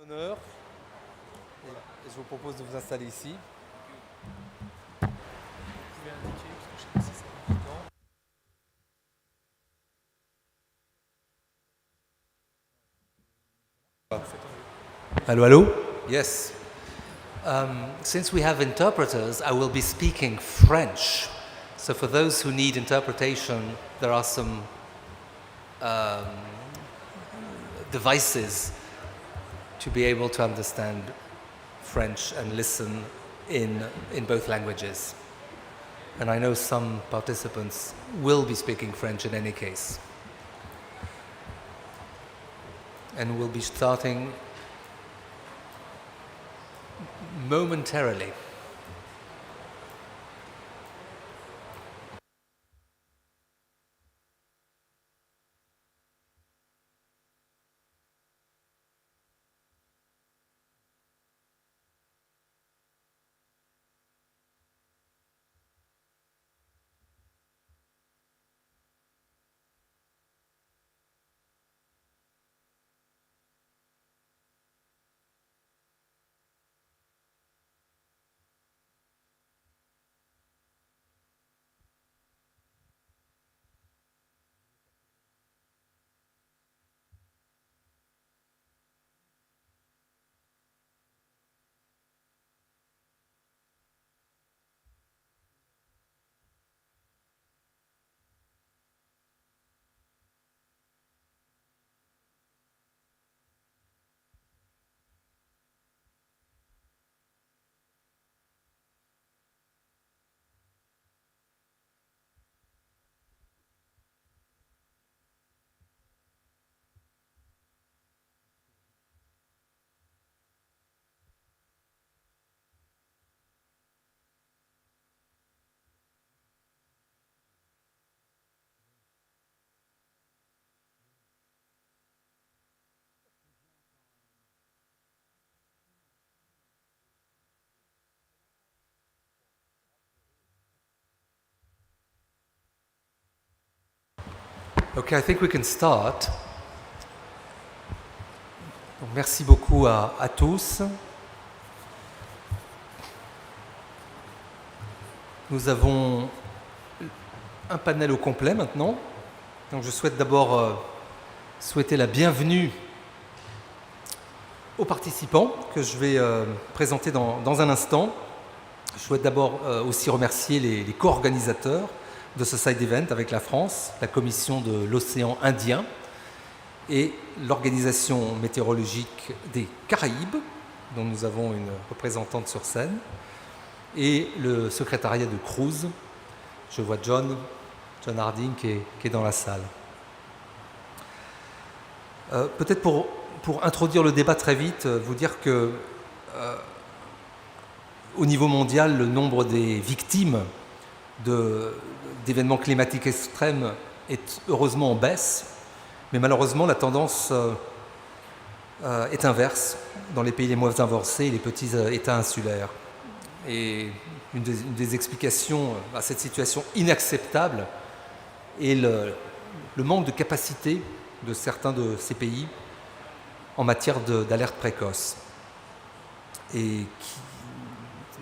Honneur. Et je vous propose de vous installer ici. Vous pouvez indiquer, parce que je ne sais pas si c'est évident. Allô, allô? Yes. Since we have interpreters, I will be speaking French. So for those who need interpretation, there are some devices to be able to understand French and listen in both languages. And I know some participants will be speaking French in any case. And we'll be starting momentarily. Okay, I think we can start. Donc, merci beaucoup à tous. Nous avons un panel au complet maintenant. Donc, je souhaite d'abord souhaiter la bienvenue aux participants que je vais présenter dans un instant. Je souhaite d'abord aussi remercier les co-organisateurs de ce side event avec la France, la Commission de l'océan Indien et l'Organisation météorologique des Caraïbes, dont nous avons une représentante sur scène, et le secrétariat de cruise. Je vois John Harding qui est dans la salle. Peut-être pour introduire le débat très vite, vous dire que au niveau mondial, le nombre des victimes d'événements climatiques extrêmes est heureusement en baisse, mais malheureusement la tendance est inverse dans les pays les moins avancés et les petits États insulaires. Et une des explications à cette situation inacceptable est le manque de capacité de certains de ces pays en matière d'alerte précoce. Et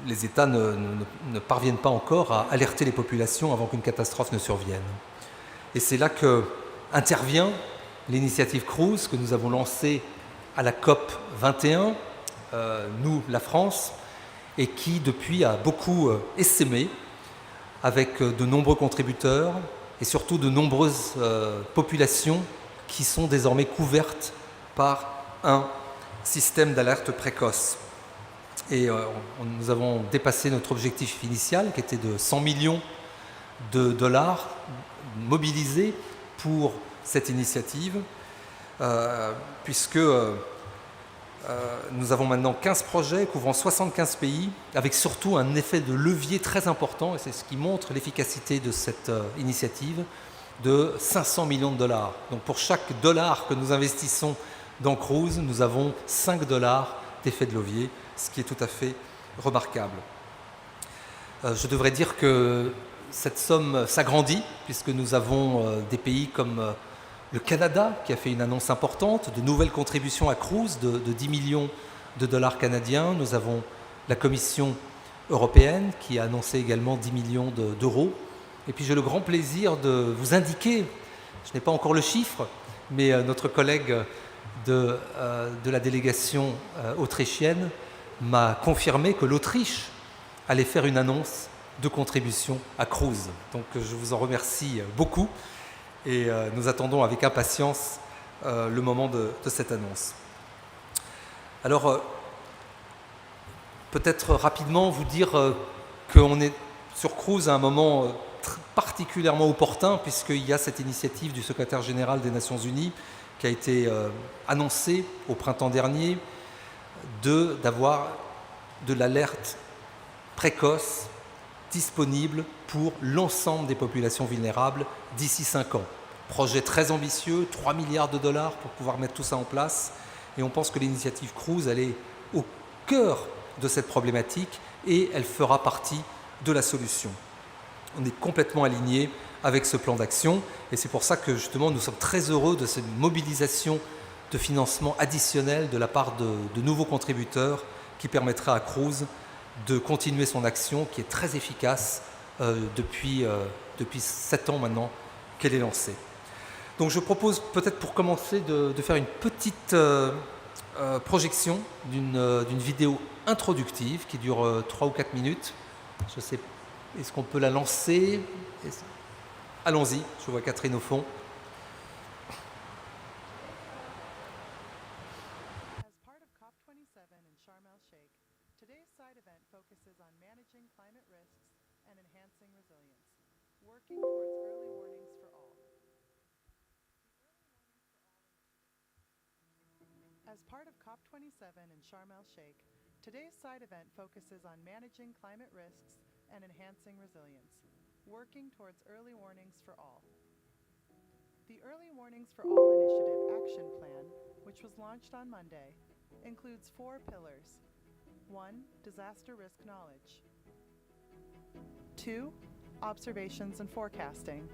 les États ne parviennent pas encore à alerter les populations avant qu'une catastrophe ne survienne. Et c'est là qu'intervient l'initiative Cruise que nous avons lancée à la COP 21, nous, la France, et qui depuis a beaucoup essaimé avec de nombreux contributeurs et surtout de nombreuses populations qui sont désormais couvertes par un système d'alerte précoce. Et nous avons dépassé notre objectif initial qui était de 100 millions de dollars mobilisés pour cette initiative, puisque nous avons maintenant 15 projets couvrant 75 pays, avec surtout un effet de levier très important, et c'est ce qui montre l'efficacité de cette initiative, de 500 millions de dollars. Donc pour chaque dollar que nous investissons dans Cruise, nous avons 5 dollars d'effet de levier, ce qui est tout à fait remarquable. Je devrais dire que cette somme s'agrandit, puisque nous avons des pays comme le Canada qui a fait une annonce importante, de nouvelles contributions à Cruise de 10 millions de dollars canadiens. Nous avons la Commission européenne qui a annoncé également 10 millions d'euros. Et puis j'ai le grand plaisir de vous indiquer, je n'ai pas encore le chiffre, mais notre collègue de la délégation autrichienne m'a confirmé que l'Autriche allait faire une annonce de contribution à Cruise. Donc je vous en remercie beaucoup et nous attendons avec impatience le moment de cette annonce. Alors, peut-être rapidement vous dire qu'on est sur Cruise à un moment particulièrement opportun, puisqu'il y a cette initiative du secrétaire général des Nations Unies qui a été annoncée au printemps dernier d'avoir de l'alerte précoce disponible pour l'ensemble des populations vulnérables d'ici 5 ans. Projet très ambitieux, 3 milliards de dollars pour pouvoir mettre tout ça en place. Et on pense que l'initiative Cruise, elle est au cœur de cette problématique et elle fera partie de la solution. On est complètement aligné avec ce plan d'action et c'est pour ça que justement nous sommes très heureux de cette mobilisation de financement additionnel de la part de nouveaux contributeurs qui permettra à Cruise de continuer son action qui est très efficace depuis 7 ans maintenant qu'elle est lancée. Donc je propose peut-être pour commencer de faire une petite projection d'une vidéo introductive qui dure 3 ou 4 minutes. Je sais, est-ce qu'on peut la lancer? Allons-y, je vois Catherine au fond. As part of COP27 in Sharm el-Sheikh, today's side event focuses on managing climate risks and enhancing resilience, working towards early warnings for all. As part of COP27 in Sharm el-Sheikh, today's side event focuses on managing climate risks and enhancing resilience, working towards early warnings for all. The Early Warnings for All Initiative Action Plan, which was launched on Monday, includes 4 pillars. 1. Disaster risk knowledge. 2. Observations and forecasting.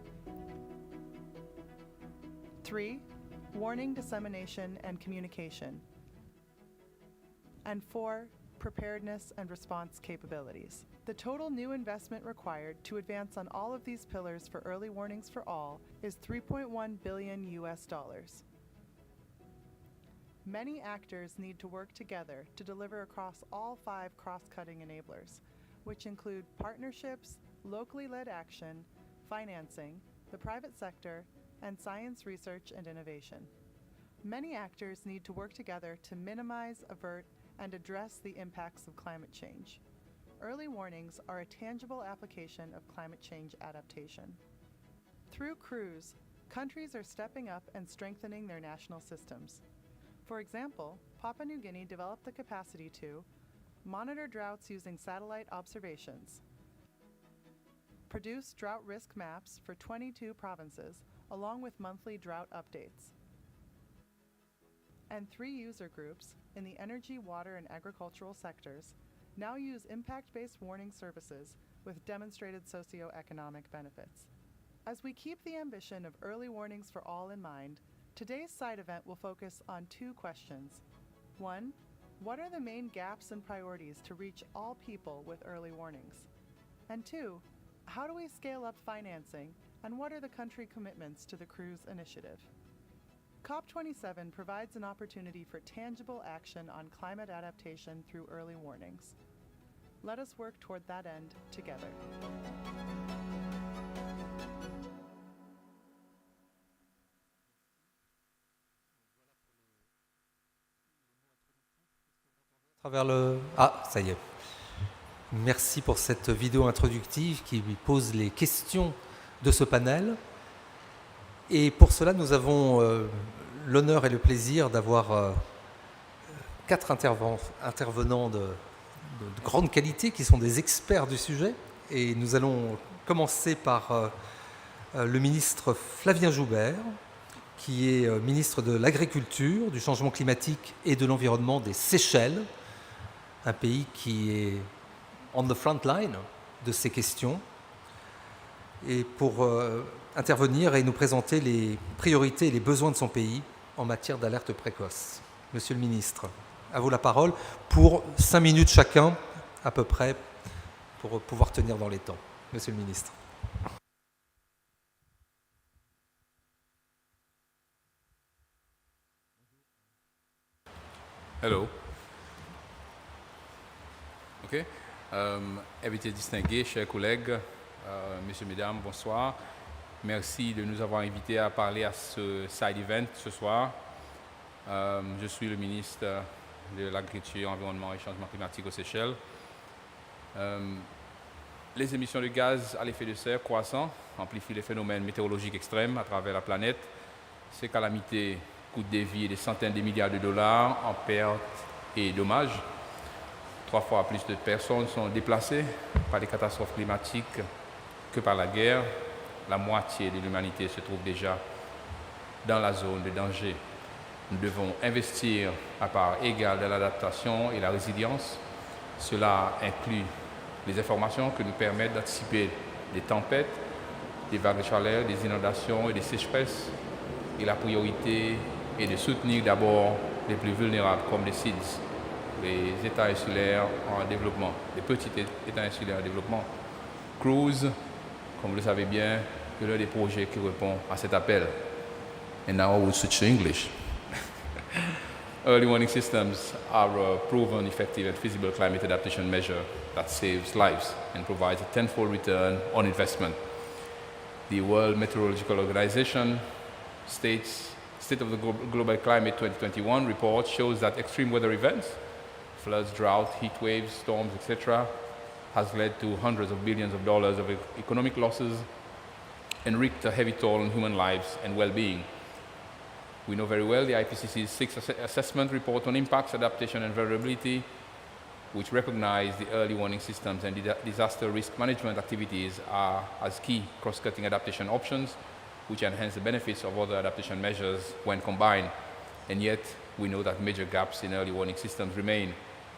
3. Warning dissemination and communication. And 4. Preparedness and response capabilities. The total new investment required to advance on all of these pillars for early warnings for all is $3.1 billion. Many actors need to work together to deliver across all 5 cross-cutting enablers, which include partnerships, locally led action, financing, the private sector, and science research and innovation. Many actors need to work together to minimize, avert, and address the impacts of climate change. Early warnings are a tangible application of climate change adaptation. Through CRUISE, countries are stepping up and strengthening their national systems. For example, Papua New Guinea developed the capacity to monitor droughts using satellite observations, produce drought risk maps for 22 provinces, along with monthly drought updates, and 3 user groups in the energy, water, and agricultural sectors now use impact-based warning services with demonstrated socioeconomic benefits. As we keep the ambition of early warnings for all in mind, today's side event will focus on 2 questions. 1. What are the main gaps and priorities to reach all people with early warnings? And 2. How do we scale up financing, and what are the country commitments to the CRUISE initiative? COP27 provides an opportunity for tangible action on climate adaptation through early warnings. Let us work toward that end together. Ah, ça y est. Merci pour cette vidéo introductive qui pose les questions de ce panel. Et pour cela, nous avons l'honneur et le plaisir d'avoir 4 intervenants de grande qualité qui sont des experts du sujet. Et nous allons commencer par le ministre Flavien Joubert, qui est ministre de l'Agriculture, du Changement climatique et de l'Environnement des Seychelles, un pays qui est on the front line de ces questions. et pour intervenir et nous présenter les priorités et les besoins de son pays en matière d'alerte précoce. Monsieur le ministre, à vous la parole pour 5 minutes chacun, à peu près, pour pouvoir tenir dans les temps. Monsieur le ministre. Hello. OK. Invités distingués, chers collègues, messieurs, mesdames, bonsoir. Merci de nous avoir invités à parler à ce side event ce soir. Je suis le ministre de l'Agriculture, Environnement et Changement climatique aux Seychelles. Les émissions de gaz à l'effet de serre croissant amplifient les phénomènes météorologiques extrêmes à travers la planète. Ces calamités coûtent des vies et des centaines de milliards de dollars en pertes et dommages. 3 fois plus de personnes sont déplacées par les catastrophes climatiques que par la guerre. La moitié de l'humanité se trouve déjà dans la zone de danger. Nous devons investir à part égale dans l'adaptation et la résilience. Cela inclut les informations qui nous permettent d'anticiper des tempêtes, des vagues de chaleur, des inondations et des sécheresses. Et la priorité est de soutenir d'abord les plus vulnérables comme les SIDS, les États insulaires en développement, les petits États insulaires en développement. Cruise, comme vous le savez bien, est l'un des projets qui répond à cet appel. And now we'll switch to English. Early warning systems are a proven, effective and feasible climate adaptation measure that saves lives and provides a tenfold return on investment. The World Meteorological Organization states State of the Global Climate 2021 report shows that extreme weather events, floods, drought, heat waves, storms, etc., has led to hundreds of billions of dollars of economic losses and wreaked a heavy toll on human lives and well-being. We know very well the IPCC's 6th assessment report on impacts, adaptation and vulnerability, which recognize the early warning systems and disaster risk management activities are as key cross-cutting adaptation options, which enhance the benefits of other adaptation measures when combined. And yet, we know that major gaps in early warning systems remain,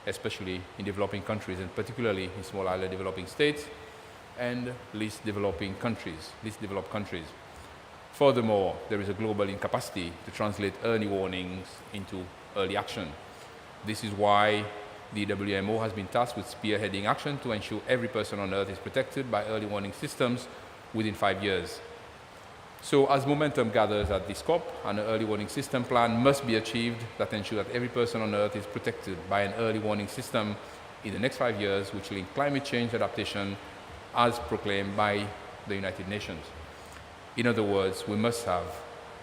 especially in developing countries, and particularly in small island developing states and least developed countries. Furthermore, there is a global incapacity to translate early warnings into early action. This is why the WMO has been tasked with spearheading action to ensure every person on Earth is protected by early warning systems within 5 years. So as momentum gathers at this COP, an early warning system plan must be achieved that ensures that every person on Earth is protected by an early warning system in the next 5 years, which link climate change adaptation as proclaimed by the United Nations. In other words, we must have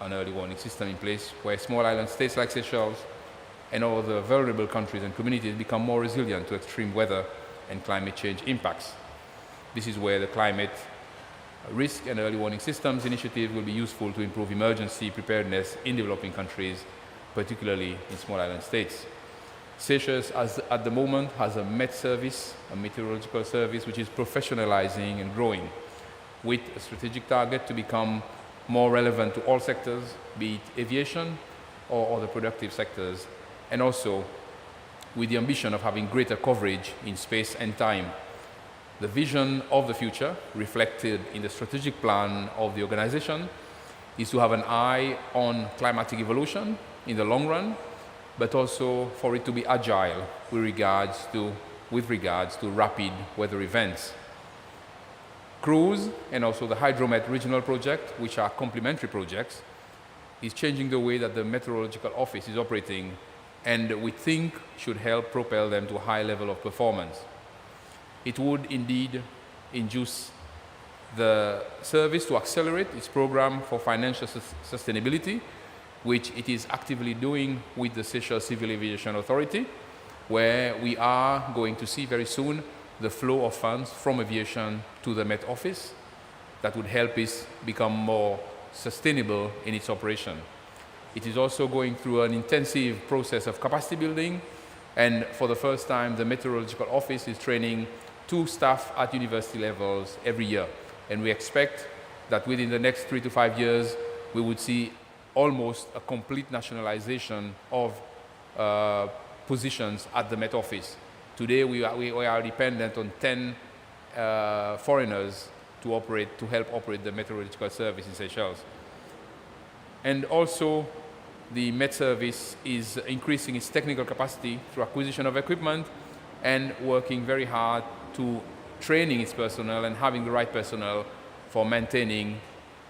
an early warning system in place where small island states like Seychelles and other vulnerable countries and communities become more resilient to extreme weather and climate change impacts. This is where the climate risk and early warning systems initiative will be useful to improve emergency preparedness in developing countries, particularly in small island states. Seychelles, at the moment, has a Met service, a meteorological service, which is professionalizing and growing, with a strategic target to become more relevant to all sectors, be it aviation or other productive sectors, and also with the ambition of having greater coverage in space and time. The vision of the future, reflected in the strategic plan of the organization, is to have an eye on climatic evolution in the long run, but also for it to be agile with regards to rapid weather events. Cruise and also the Hydromet Regional Project, which are complementary projects, is changing the way that the Meteorological Office is operating, and we think should help propel them to a high level of performance. It would indeed induce the service to accelerate its program for financial sustainability, which it is actively doing with the Seychelles Civil Aviation Authority, where we are going to see very soon the flow of funds from aviation to the Met Office that would help it become more sustainable in its operation. It is also going through an intensive process of capacity building, and for the first time, the Meteorological Office is training 2 staff at university levels every year. And we expect that within the next 3 to 5 years, we would see almost a complete nationalization of positions at the Met Office. Today, we are dependent on 10 foreigners to help operate the meteorological service in Seychelles. And also, the Met Service is increasing its technical capacity through acquisition of equipment and working very hard to training its personnel and having the right personnel for maintaining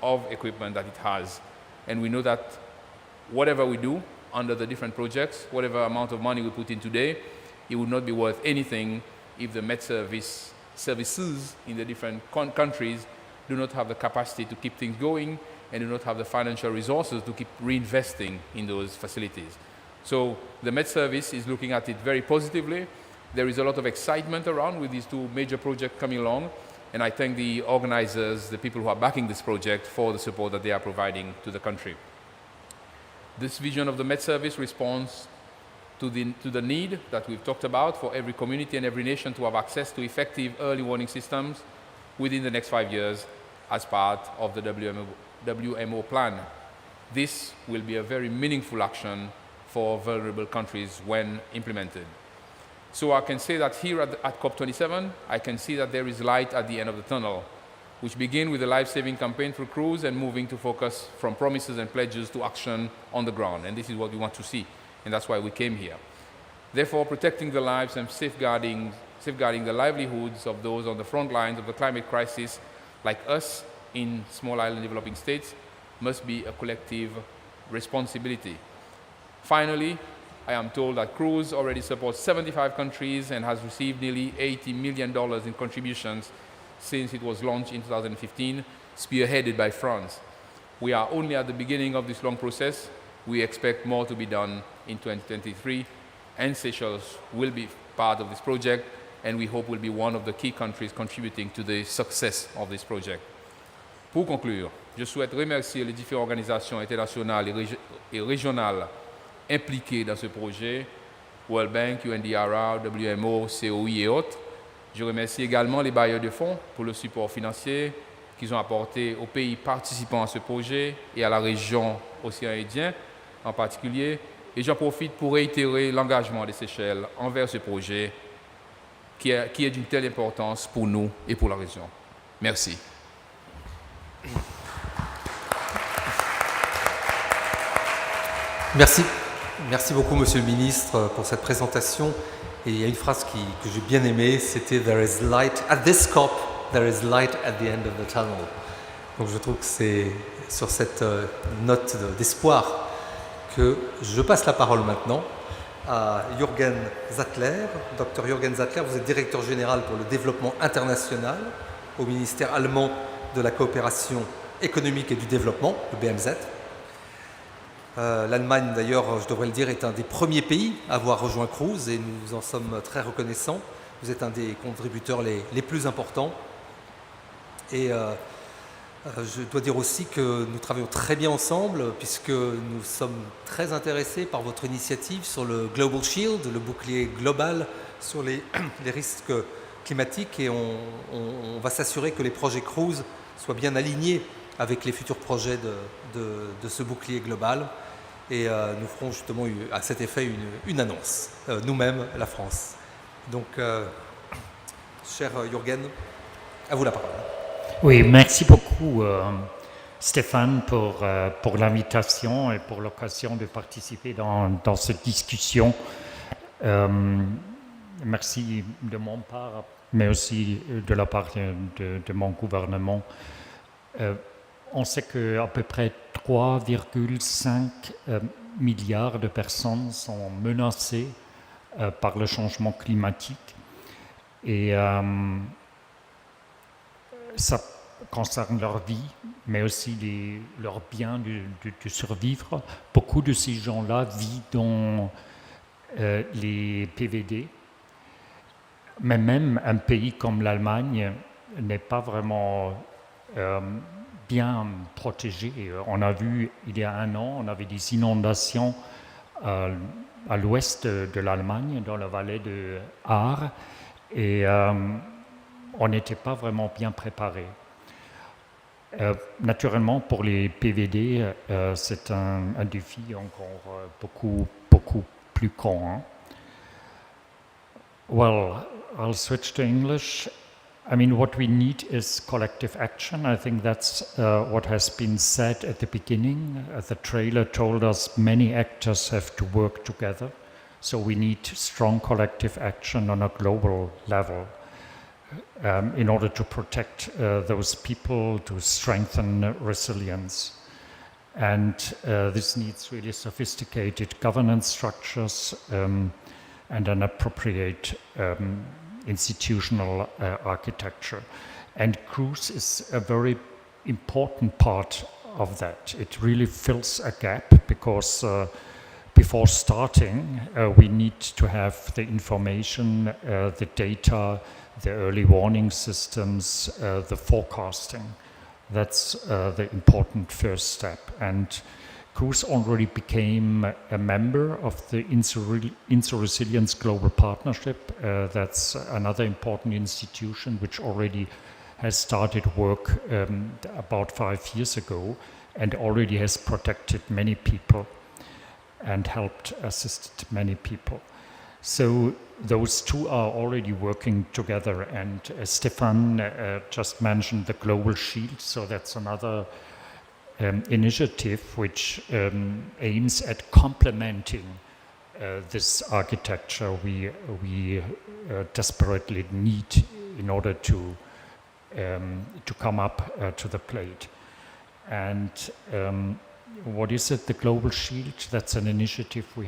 of equipment that it has. And we know that whatever we do under the different projects, whatever amount of money we put in today, it would not be worth anything if the Met services in the different countries do not have the capacity to keep things going and do not have the financial resources to keep reinvesting in those facilities. So the Met Service is looking at it very positively. There is a lot of excitement around with these two major projects coming along, and I thank the organizers, the people who are backing this project, for the support that they are providing to the country. This vision of the Met Service responds to the need that we've talked about for every community and every nation to have access to effective early warning systems within the next 5 years as part of the WMO plan. This will be a very meaningful action for vulnerable countries when implemented. So I can say that here at COP27, I can see that there is light at the end of the tunnel, which begin with the life-saving campaign through crews and moving to focus from promises and pledges to action on the ground. And this is what we want to see, and that's why we came here. Therefore, protecting the lives and safeguarding the livelihoods of those on the front lines of the climate crisis, like us in small island developing states, must be a collective responsibility. Finally, I am told that CRUISE already supports 75 countries and has received nearly $80 million in contributions since it was launched in 2015, spearheaded by France. We are only at the beginning of this long process. We expect more to be done in 2023, and Seychelles will be part of this project, and we hope will be one of the key countries contributing to the success of this project. Pour conclure, je souhaite remercier les différentes organisations internationales et régionales impliquées dans ce projet, World Bank, UNDRR, WMO, COI et autres. Je remercie également les bailleurs de fonds pour le support financier qu'ils ont apporté aux pays participants à ce projet et à la région Océan Indien en particulier. Et j'en profite pour réitérer l'engagement des Seychelles envers ce projet qui est d'une telle importance pour nous et pour la région. Merci. Merci. Merci beaucoup, Monsieur le Ministre, pour cette présentation. Et il y a une phrase que j'ai bien aimée, c'était « There is light at this COP, there is light at the end of the tunnel ». Donc je trouve que c'est sur cette note d'espoir que je passe la parole maintenant à Jürgen Sattler. Dr Jürgen Sattler, vous êtes directeur général pour le développement international au ministère allemand de la coopération économique et du développement, le BMZ. L'Allemagne, d'ailleurs, je devrais le dire, est un des premiers pays à avoir rejoint CRUISE et nous en sommes très reconnaissants. Vous êtes un des contributeurs les plus importants. Et je dois dire aussi que nous travaillons très bien ensemble puisque nous sommes très intéressés par votre initiative sur le Global Shield, le bouclier global sur les risques climatiques, et on va s'assurer que les projets CRUISE soient bien alignés avec les futurs projets de ce bouclier global. Et nous ferons justement à cet effet une annonce, nous-mêmes, la France. Donc, cher Jürgen, à vous la parole. Oui, merci beaucoup Stéphane pour l'invitation et pour l'occasion de participer dans cette discussion. Merci de mon part, mais aussi de la part de mon gouvernement. On sait qu'à peu près 3,5 milliards de personnes sont menacées par le changement climatique. Et ça concerne leur vie, mais aussi leurs biens de survivre. Beaucoup de ces gens-là vivent dans les PVD. Mais même un pays comme l'Allemagne n'est pas vraiment bien protégé. On a vu il y a un an, on avait des inondations à l'ouest de l'Allemagne, dans la vallée de Aar, et on n'était pas vraiment bien préparé. Naturellement, pour les PVD, c'est un défi encore beaucoup plus grand. Well, I'll switch to English. I mean, what we need is collective action. I think that's what has been said at the beginning. The trailer told us many actors have to work together. So we need strong collective action on a global level in order to protect those people, to strengthen resilience. And this needs really sophisticated governance structures and an appropriate institutional architecture. And cruise is a very important part of that. It really fills a gap because before starting, we need to have the information, the data, the early warning systems, the forecasting. That's the important first step. And cruise already became a member of the Inter-Resilience Global Partnership. That's another important institution which already has started work about 5 years ago and already has protected many people and helped assist many people. So those two are already working together, and Stefan just mentioned the Global Shield, so that's another initiative which aims at complementing this architecture we desperately need in order to come up to the plate. And what is it, the Global Shield? That's an initiative we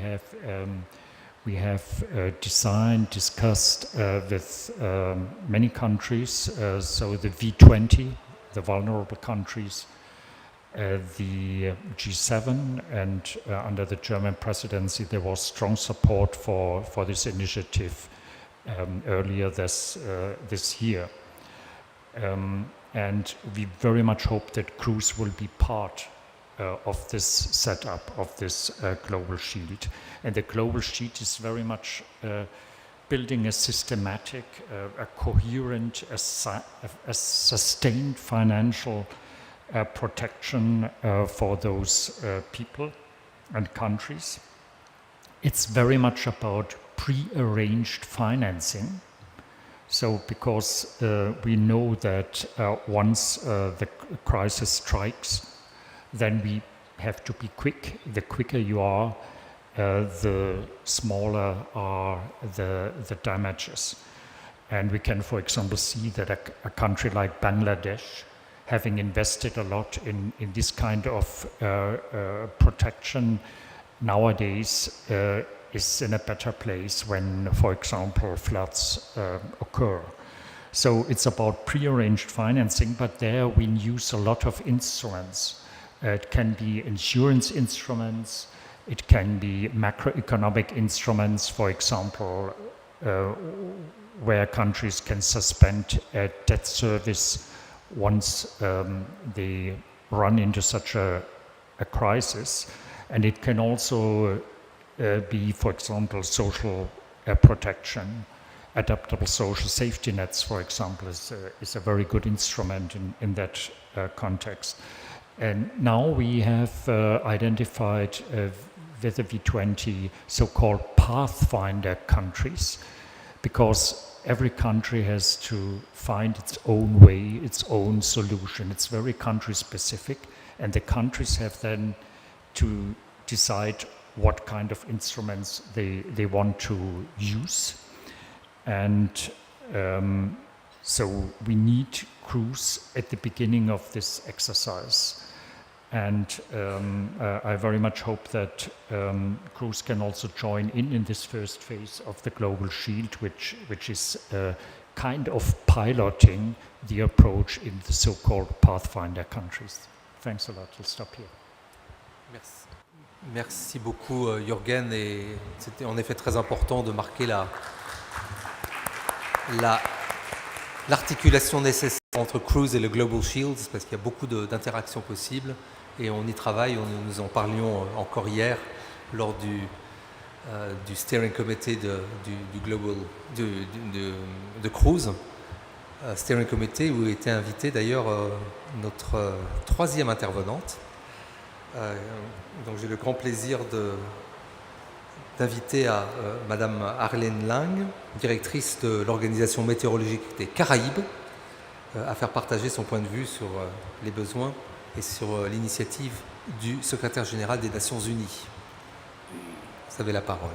have designed, discussed with many countries, so the V20, the vulnerable countries, the G7, and under the German presidency there was strong support for this initiative earlier this year. And we very much hope that cruise will be part of this setup, of this Global Shield. And the Global Shield is very much building a systematic, a coherent, a sustained financial protection for those people and countries. It's very much about pre-arranged financing. So because we know that once the crisis strikes, then we have to be quick. The quicker you are, the smaller are the damages. And we can, for example, see that a country like Bangladesh, having invested a lot in this kind of protection, nowadays is in a better place when, for example, floods occur. So it's about pre-arranged financing, but there we use a lot of instruments. It can be insurance instruments, it can be macroeconomic instruments, for example, where countries can suspend debt service once they run into such a crisis. And it can also be, for example, social protection. Adaptable social safety nets, for example, is a very good instrument in that context. And now we have identified with the V20 so-called pathfinder countries, because every country has to find its own way, its own solution. It's very country specific, and the countries have then to decide what kind of instruments they want to use. And so we need cruise at the beginning of this exercise. And I very much hope that cruise can also join in this first phase of the Global Shield, which is kind of piloting the approach in the so-called pathfinder countries. Thanks a lot. I'll stop here. Merci. Merci beaucoup, Jürgen. Et c'était en effet très important de marquer l'articulation nécessaire entre cruise et le Global Shield, parce qu'il y a beaucoup d'interactions possibles. Et on y travaille, nous en parlions encore hier lors du steering committee de cruise, steering committee où était invitée d'ailleurs notre troisième intervenante. Donc j'ai le grand plaisir d'inviter à Madame Arlène Lang, directrice de l'Organisation météorologique des Caraïbes, à faire partager son point de vue sur les besoins et sur l'initiative du secrétaire général des Nations Unies. Vous avez la parole.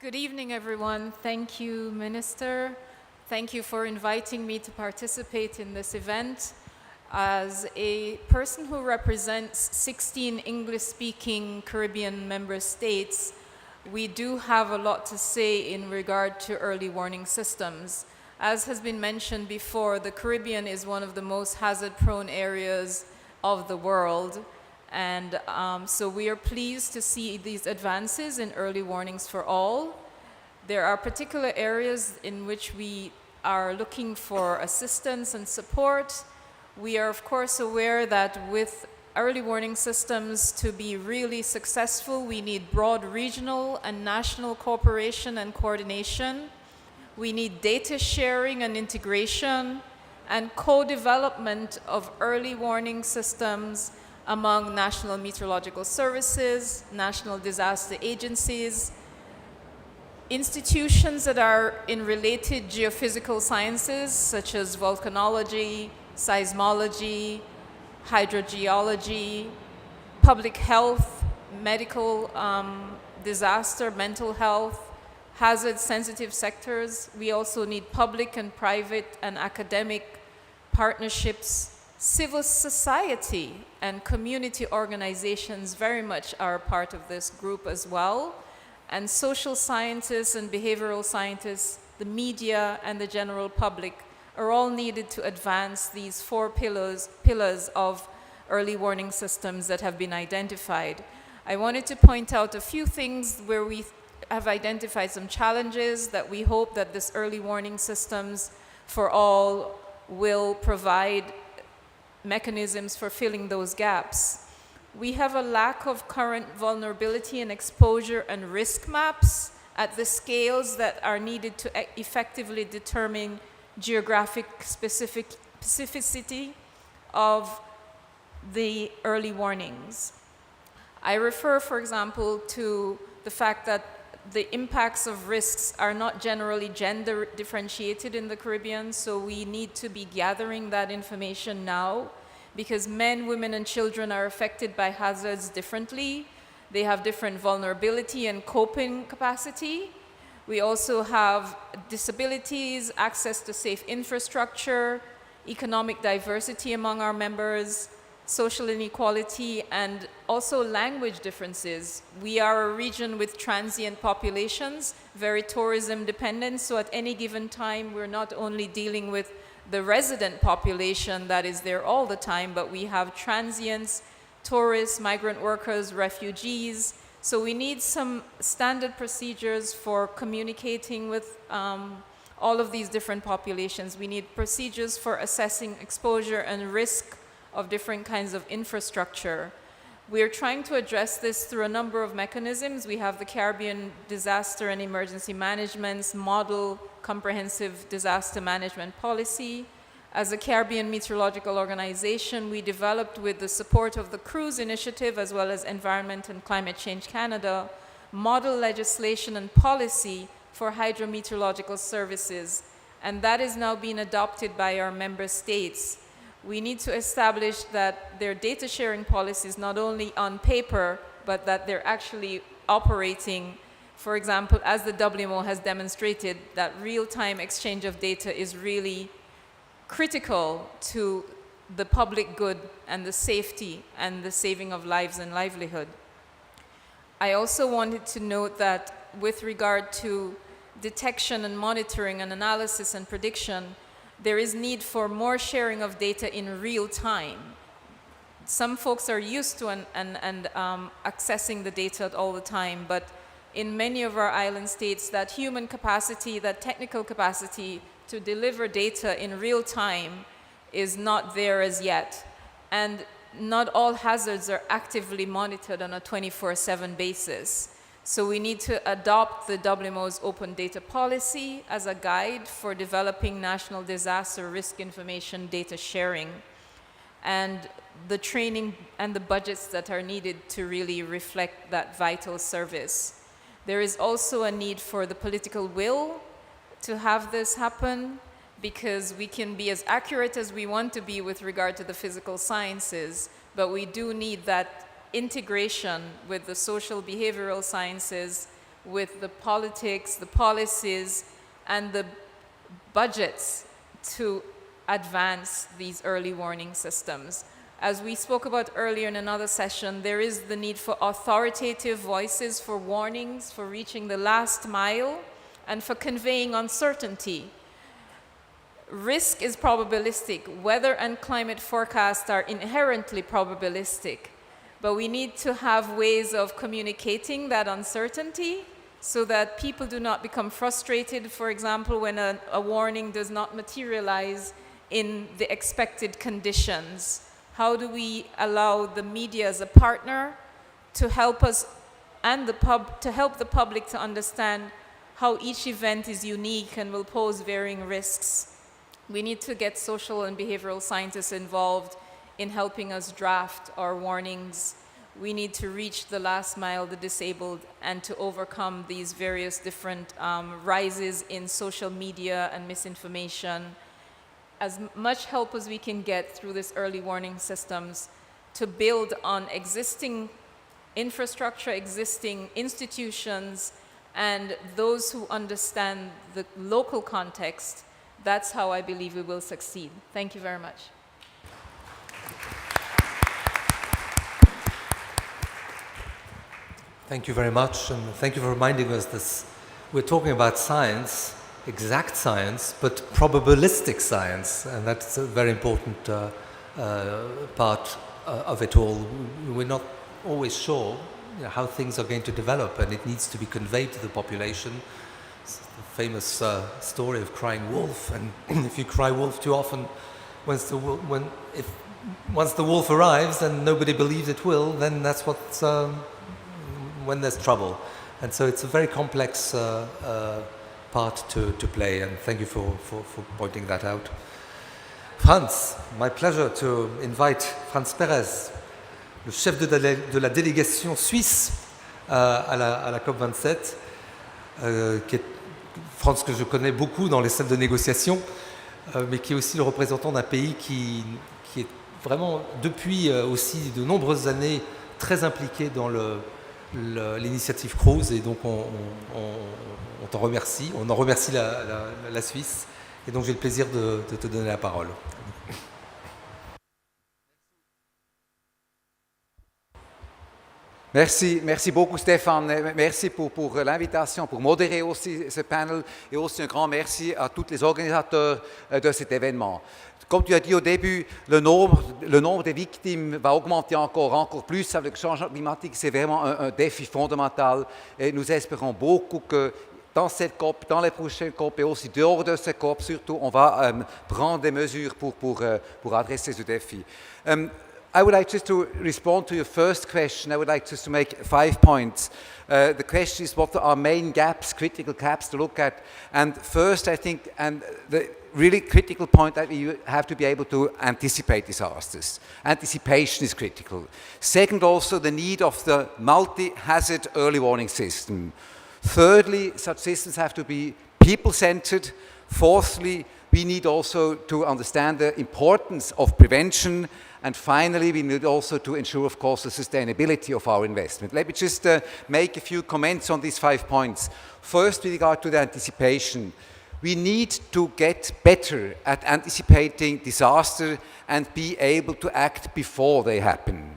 Good evening, everyone. Thank you, Minister. Thank you for inviting me to participate in this event. As a person who represents 16 English-speaking Caribbean member states, we do have a lot to say in regard to early warning systems. As has been mentioned before, the Caribbean is one of the most hazard-prone areas of the world. And so we are pleased to see these advances in early warnings for all. There are particular areas in which we are looking for assistance and support. We are of course aware that with early warning systems to be really successful, we need broad regional and national cooperation and coordination. We need data sharing and integration and co-development of early warning systems among national meteorological services, national disaster agencies, institutions that are in related geophysical sciences such as volcanology, seismology, hydrogeology, public health, medical disaster, mental health, hazard-sensitive sectors. We also need public and private and academic partnerships. Civil society and community organizations very much are a part of this group as well. And social scientists and behavioral scientists, the media and the general public are all needed to advance these four pillars of early warning systems that have been identified. I wanted to point out a few things where we have identified some challenges that we hope that this early warning systems for all will provide mechanisms for filling those gaps. We have a lack of current vulnerability and exposure and risk maps at the scales that are needed to effectively determine geographic specificity of the early warnings. I refer, for example, to the fact that the impacts of risks are not generally gender differentiated in the Caribbean, so we need to be gathering that information now because men, women, and children are affected by hazards differently. They have different vulnerability and coping capacity. We also have disabilities, access to safe infrastructure, economic diversity among our members, social inequality, and also language differences. We are a region with transient populations, very tourism dependent, so at any given time we're not only dealing with the resident population that is there all the time, but we have transients, tourists, migrant workers, refugees. So we need some standard procedures for communicating with all of these different populations. We need procedures for assessing exposure and risk of different kinds of infrastructure. We are trying to address this through a number of mechanisms. We have the Caribbean Disaster and Emergency Management's Model Comprehensive Disaster Management Policy. As a Caribbean Meteorological Organization, we developed with the support of the Cruise Initiative as well as Environment and Climate Change Canada, model legislation and policy for hydrometeorological services. And that is now being adopted by our member states. We need to establish that their data sharing policies not only on paper, but that they're actually operating. For example, as the WMO has demonstrated, that real-time exchange of data is really critical to the public good and the safety and the saving of lives and livelihood. I also wanted to note that with regard to detection and monitoring and analysis and prediction, there is need for more sharing of data in real time. Some folks are used to accessing the data all the time, but in many of our island states, that human capacity, that technical capacity to deliver data in real time is not there as yet. And not all hazards are actively monitored on a 24/7 basis. So we need to adopt the WMO's open data policy as a guide for developing national disaster risk information data sharing and the training and the budgets that are needed to really reflect that vital service. There is also a need for the political will to have this happen, because we can be as accurate as we want to be with regard to the physical sciences, but we do need that integration with the social behavioral sciences, with the politics, the policies, and the budgets to advance these early warning systems. As we spoke about earlier in another session, there is the need for authoritative voices for warnings, for reaching the last mile, and for conveying uncertainty. Risk is probabilistic. Weather and climate forecasts are inherently probabilistic. But we need to have ways of communicating that uncertainty so that people do not become frustrated, for example, when a warning does not materialize in the expected conditions. How do we allow the media as a partner to help us and to help the public to understand how each event is unique and will pose varying risks? We need to get social and behavioral scientists involved in helping us draft our warnings. We need to reach the last mile, the disabled, and to overcome these various different rises in social media and misinformation. As much help as we can get through this early warning systems to build on existing infrastructure, existing institutions, and those who understand the local context. That's how I believe we will succeed. Thank you very much. Thank you very much, and thank you for reminding us this. We're talking about science, exact science, but probabilistic science, and that's a very important part of it all. We're not always sure how things are going to develop, and it needs to be conveyed to the population. It's the famous story of crying wolf, and if you cry wolf too often, once the wolf arrives and nobody believes it will, then that's what's when there's trouble. And so it's a very complex part to play, and thank you for pointing that out. Franz, my pleasure to invite Franz Perez, le chef de la délégation suisse à la COP27, qui est Franz que je connais beaucoup dans les salles de négociation, mais qui est aussi le représentant d'un pays qui est vraiment depuis aussi de nombreuses années très impliqué dans l'initiative Cruz, et donc on t'en remercie, on en remercie la Suisse, et donc j'ai le plaisir de te donner la parole. Merci beaucoup Stéphane, merci pour l'invitation, pour modérer aussi ce panel, et aussi un grand merci à tous les organisateurs de cet événement. Comme tu as dit au début, le nombre de victimes va augmenter encore plus avec le changement climatique. C'est vraiment un défi fondamental, et nous espérons beaucoup que dans cette COP, dans les prochaines COP et aussi dehors de cette COP surtout, on va prendre des mesures pour adresser ce défi. I would like just to respond to your first question. I would like just to make 5 points. The question is, what are our main gaps, critical gaps to look at? And first, I think, and the really critical point, that you have to be able to anticipate disasters. Anticipation is critical. Second, also the need of the multi-hazard early warning system. Thirdly, such systems have to be people-centered. Fourthly, we need also to understand the importance of prevention. And finally, we need also to ensure, of course, the sustainability of our investment. Let me just make a few comments on these 5 points. First, with regard to the anticipation, we need to get better at anticipating disaster and be able to act before they happen.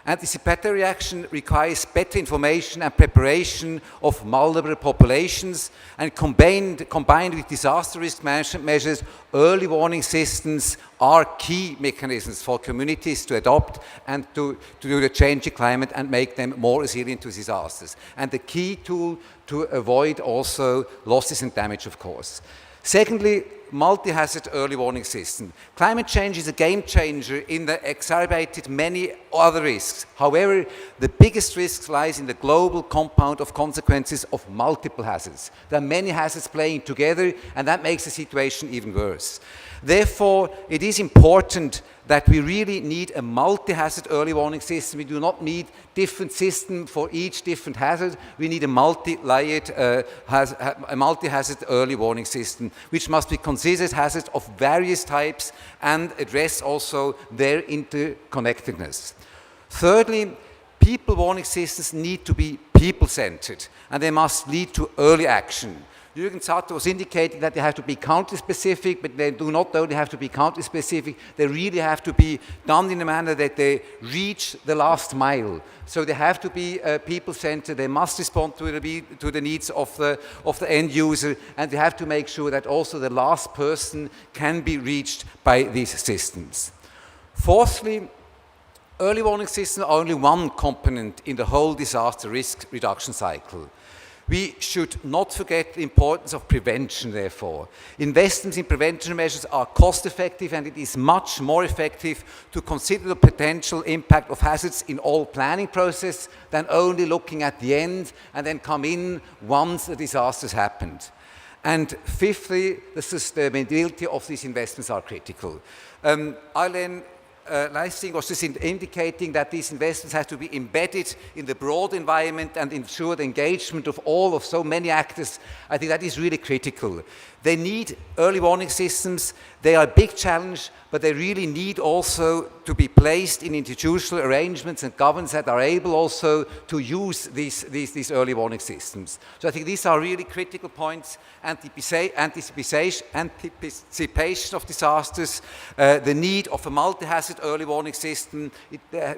Anticipatory action requires better information and preparation of vulnerable populations, and combined with disaster risk management measures, early warning systems are key mechanisms for communities to adopt and to do the changing climate and make them more resilient to disasters. And the key tool to avoid also losses and damage, of course. Secondly, multi-hazard early warning system. Climate change is a game changer in the exacerbated many other risks. However, the biggest risk lies in the global compound of consequences of multiple hazards. There are many hazards playing together, and that makes the situation even worse. Therefore, it is important that we really need a multi-hazard early warning system. We do not need different systems for each different hazard. We need a multi-layered, a multi-hazard early warning system, which must be considered hazards of various types and address also their interconnectedness. Thirdly, people warning systems need to be people-centered, and they must lead to early action. Jürgen Satter was indicating that they have to be country-specific, but they do not only have to be country-specific, they really have to be done in a manner that they reach the last mile. So they have to be people-centered, they must respond to the needs of the end user, and they have to make sure that also the last person can be reached by these systems. Fourthly, early warning systems are only one component in the whole disaster risk reduction cycle. We should not forget the importance of prevention, therefore. Investments in prevention measures are cost-effective, and it is much more effective to consider the potential impact of hazards in all planning process than only looking at the end and then come in once the disaster has happened. And fifthly, the sustainability of these investments are critical. Eileen Leising was just indicating that these investments have to be embedded in the broad environment and ensure the engagement of so many actors. I think that is really critical. They need early warning systems. They are a big challenge, but they really need also to be placed in institutional arrangements and governments that are able also to use these early warning systems. So I think these are really critical points: anticipation of disasters, the need of a multi-hazard early warning system,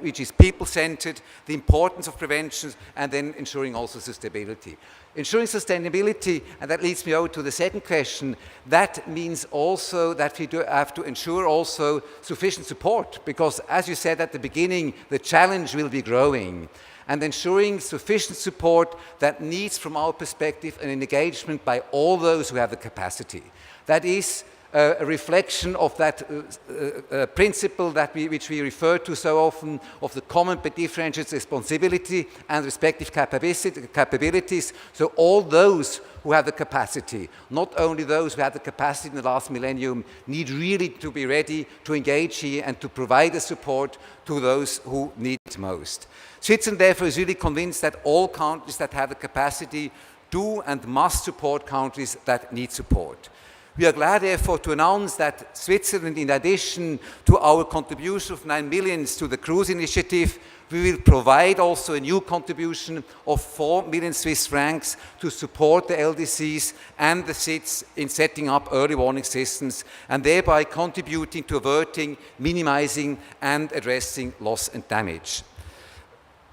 which is people-centered, the importance of prevention, and then ensuring also sustainability. Ensuring sustainability, and that leads me over to the second question, that means also that we have to ensure also sufficient support, because as you said at the beginning, the challenge will be growing. And ensuring sufficient support that needs, from our perspective, an engagement by all those who have the capacity. That is a reflection of that principle which we refer to so often, of the common but differentiated responsibility and respective capabilities. So all those who have the capacity, not only those who had the capacity in the last millennium, need really to be ready to engage here and to provide the support to those who need it most. Switzerland, therefore, is really convinced that all countries that have the capacity do and must support countries that need support. We are glad, therefore, to announce that Switzerland, in addition to our contribution of 9 million to the cruise initiative, we will provide also a new contribution of 4 million Swiss francs to support the LDCs and the SIDS in setting up early warning systems, and thereby contributing to averting, minimizing, and addressing loss and damage.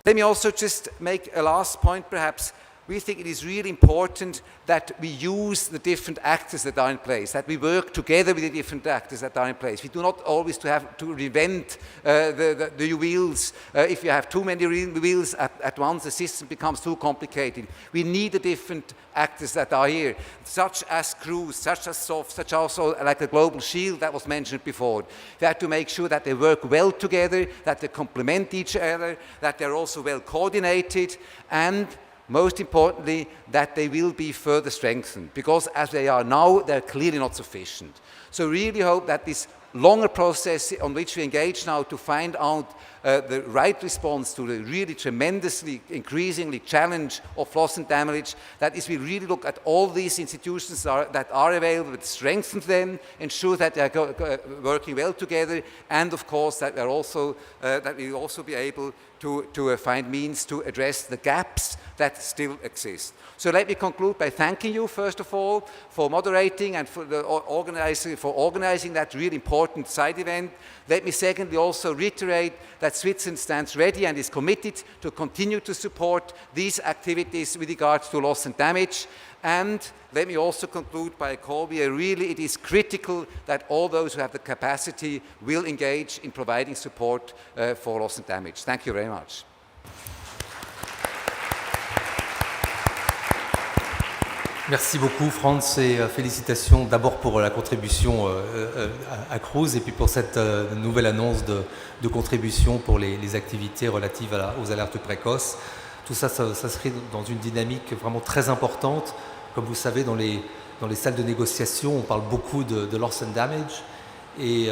Let me also just make a last point, perhaps. We think it is really important that we use the different actors that are in place, that we work together with the different actors that are in place. We do not always have to reinvent the wheels. If you have too many wheels at once, the system becomes too complicated. We need the different actors that are here, such as crews, such as SOF, such also like the Global Shield that was mentioned before. We have to make sure that they work well together, that they complement each other, that they're also well coordinated, and most importantly, that they will be further strengthened, because as they are now, they're clearly not sufficient. So really hope that this longer process on which we engage now to find out the right response to the really tremendously increasingly challenge of loss and damage, that is, we really look at all these institutions that are available, strengthen them, ensure that they are working well together, and of course that they're also that we will also be able to find means to address the gaps that still exist. So let me conclude by thanking you, first of all, for moderating and for organizing that really important side event. Let me secondly also reiterate that Switzerland stands ready and is committed to continue to support these activities with regards to loss and damage. And let me also conclude by a call where really it is critical that all those who have the capacity will engage in providing support for loss and damage. Thank you very much. Merci beaucoup Franz et félicitations d'abord pour la contribution à Cruz et puis pour cette nouvelle annonce de contribution pour les activités relatives aux alertes précoces. Tout ça s'inscrit dans une dynamique vraiment très importante. Comme vous savez, dans les salles de négociation, on parle beaucoup de loss and damage et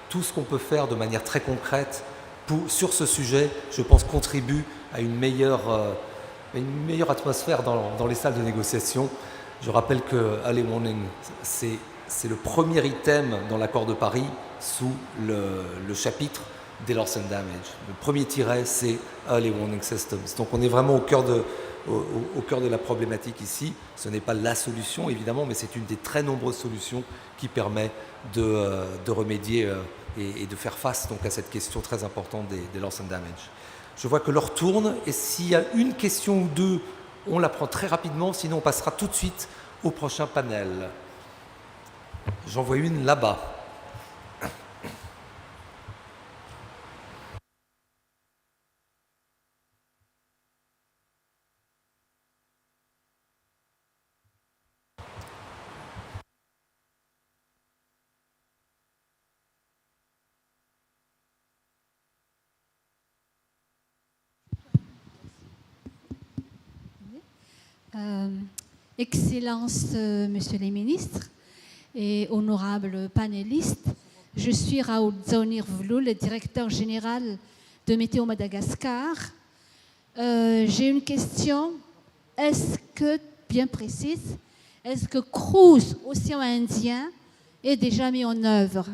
tout ce qu'on peut faire de manière très concrète sur ce sujet, je pense, contribue à une meilleure atmosphère dans les salles de négociation. Je rappelle que Early Warning, c'est le premier item dans l'accord de Paris sous le chapitre des loss and damage. Le premier tiret, c'est Early Warning Systems. Donc on est vraiment au cœur de la problématique ici. Ce n'est pas la solution, évidemment, mais c'est une des très nombreuses solutions qui permet de remédier et de faire face donc, à cette question très importante des loss and damage. Je vois que l'heure tourne et s'il y a une question ou deux, on la prend très rapidement, sinon on passera tout de suite au prochain panel. J'en vois une là-bas. Excellences, Messieurs les ministres et honorables panélistes, je suis Raoul Zaunir-Vlou, le directeur général de Météo Madagascar. J'ai une question, bien précise, est-ce que Cruz, Océan Indien, est déjà mis en œuvre?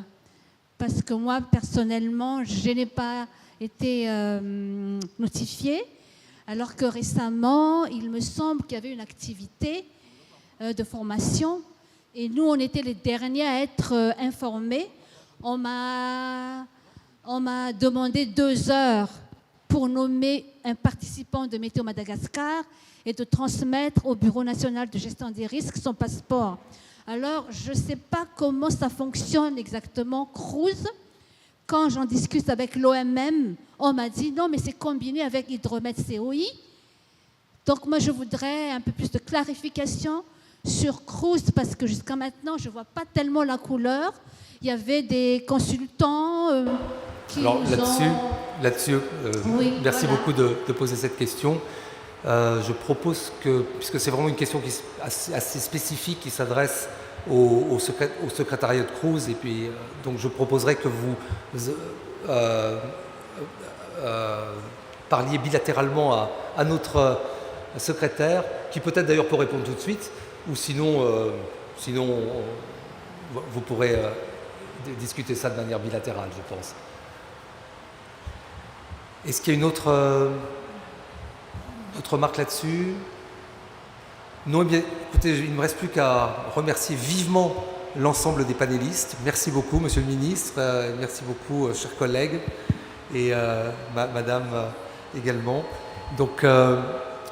Parce que moi, personnellement, je n'ai pas été notifiée. Alors que récemment, il me semble qu'il y avait une activité de formation et nous, on était les derniers à être informés. On m'a demandé 2 heures pour nommer un participant de Météo Madagascar et de transmettre au Bureau national de gestion des risques son passeport. Alors, je ne sais pas comment ça fonctionne exactement, Cruz. Quand j'en discute avec l'OMM, on m'a dit non, mais c'est combiné avec Hydromètre COI. Donc moi, je voudrais un peu plus de clarification sur Cruz, parce que jusqu'à maintenant, je ne vois pas tellement la couleur. Il y avait des consultants qui Alors là-dessus, oui, merci voilà. beaucoup de poser cette question. Je propose que, puisque c'est vraiment une question assez spécifique qui s'adresse au secrétariat de Cruz, et puis donc je proposerais que vous parliez bilatéralement à notre secrétaire, qui peut-être d'ailleurs peut répondre tout de suite, ou sinon vous pourrez discuter ça de manière bilatérale, je pense. Est-ce qu'il y a une autre remarque là-dessus? Non, eh bien, écoutez, il ne me reste plus qu'à remercier vivement l'ensemble des panélistes. Merci beaucoup, Monsieur le Ministre. Merci beaucoup, chers collègues, et Madame également. Donc,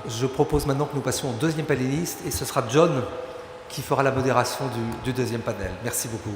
je propose maintenant que nous passions au deuxième panéliste, et ce sera John qui fera la modération du deuxième panel. Merci beaucoup.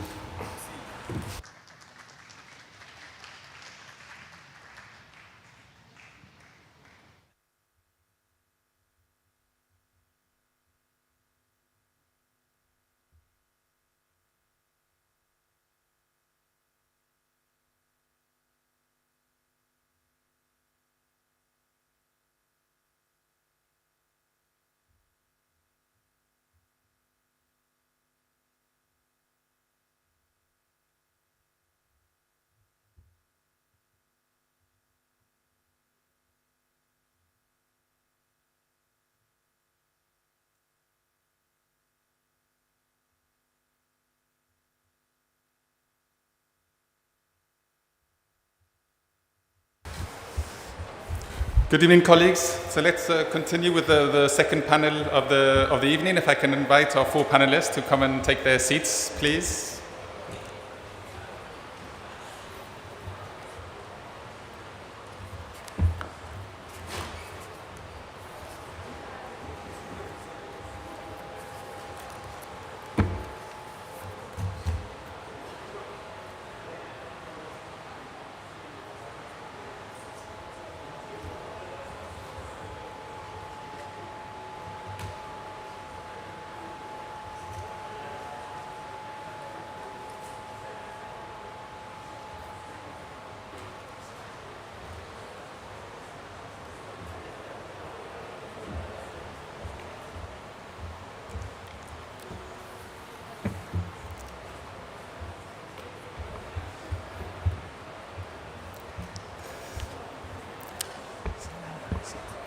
Good evening, colleagues. So let's continue with the second panel of the evening. If I can invite our 4 panelists to come and take their seats, please.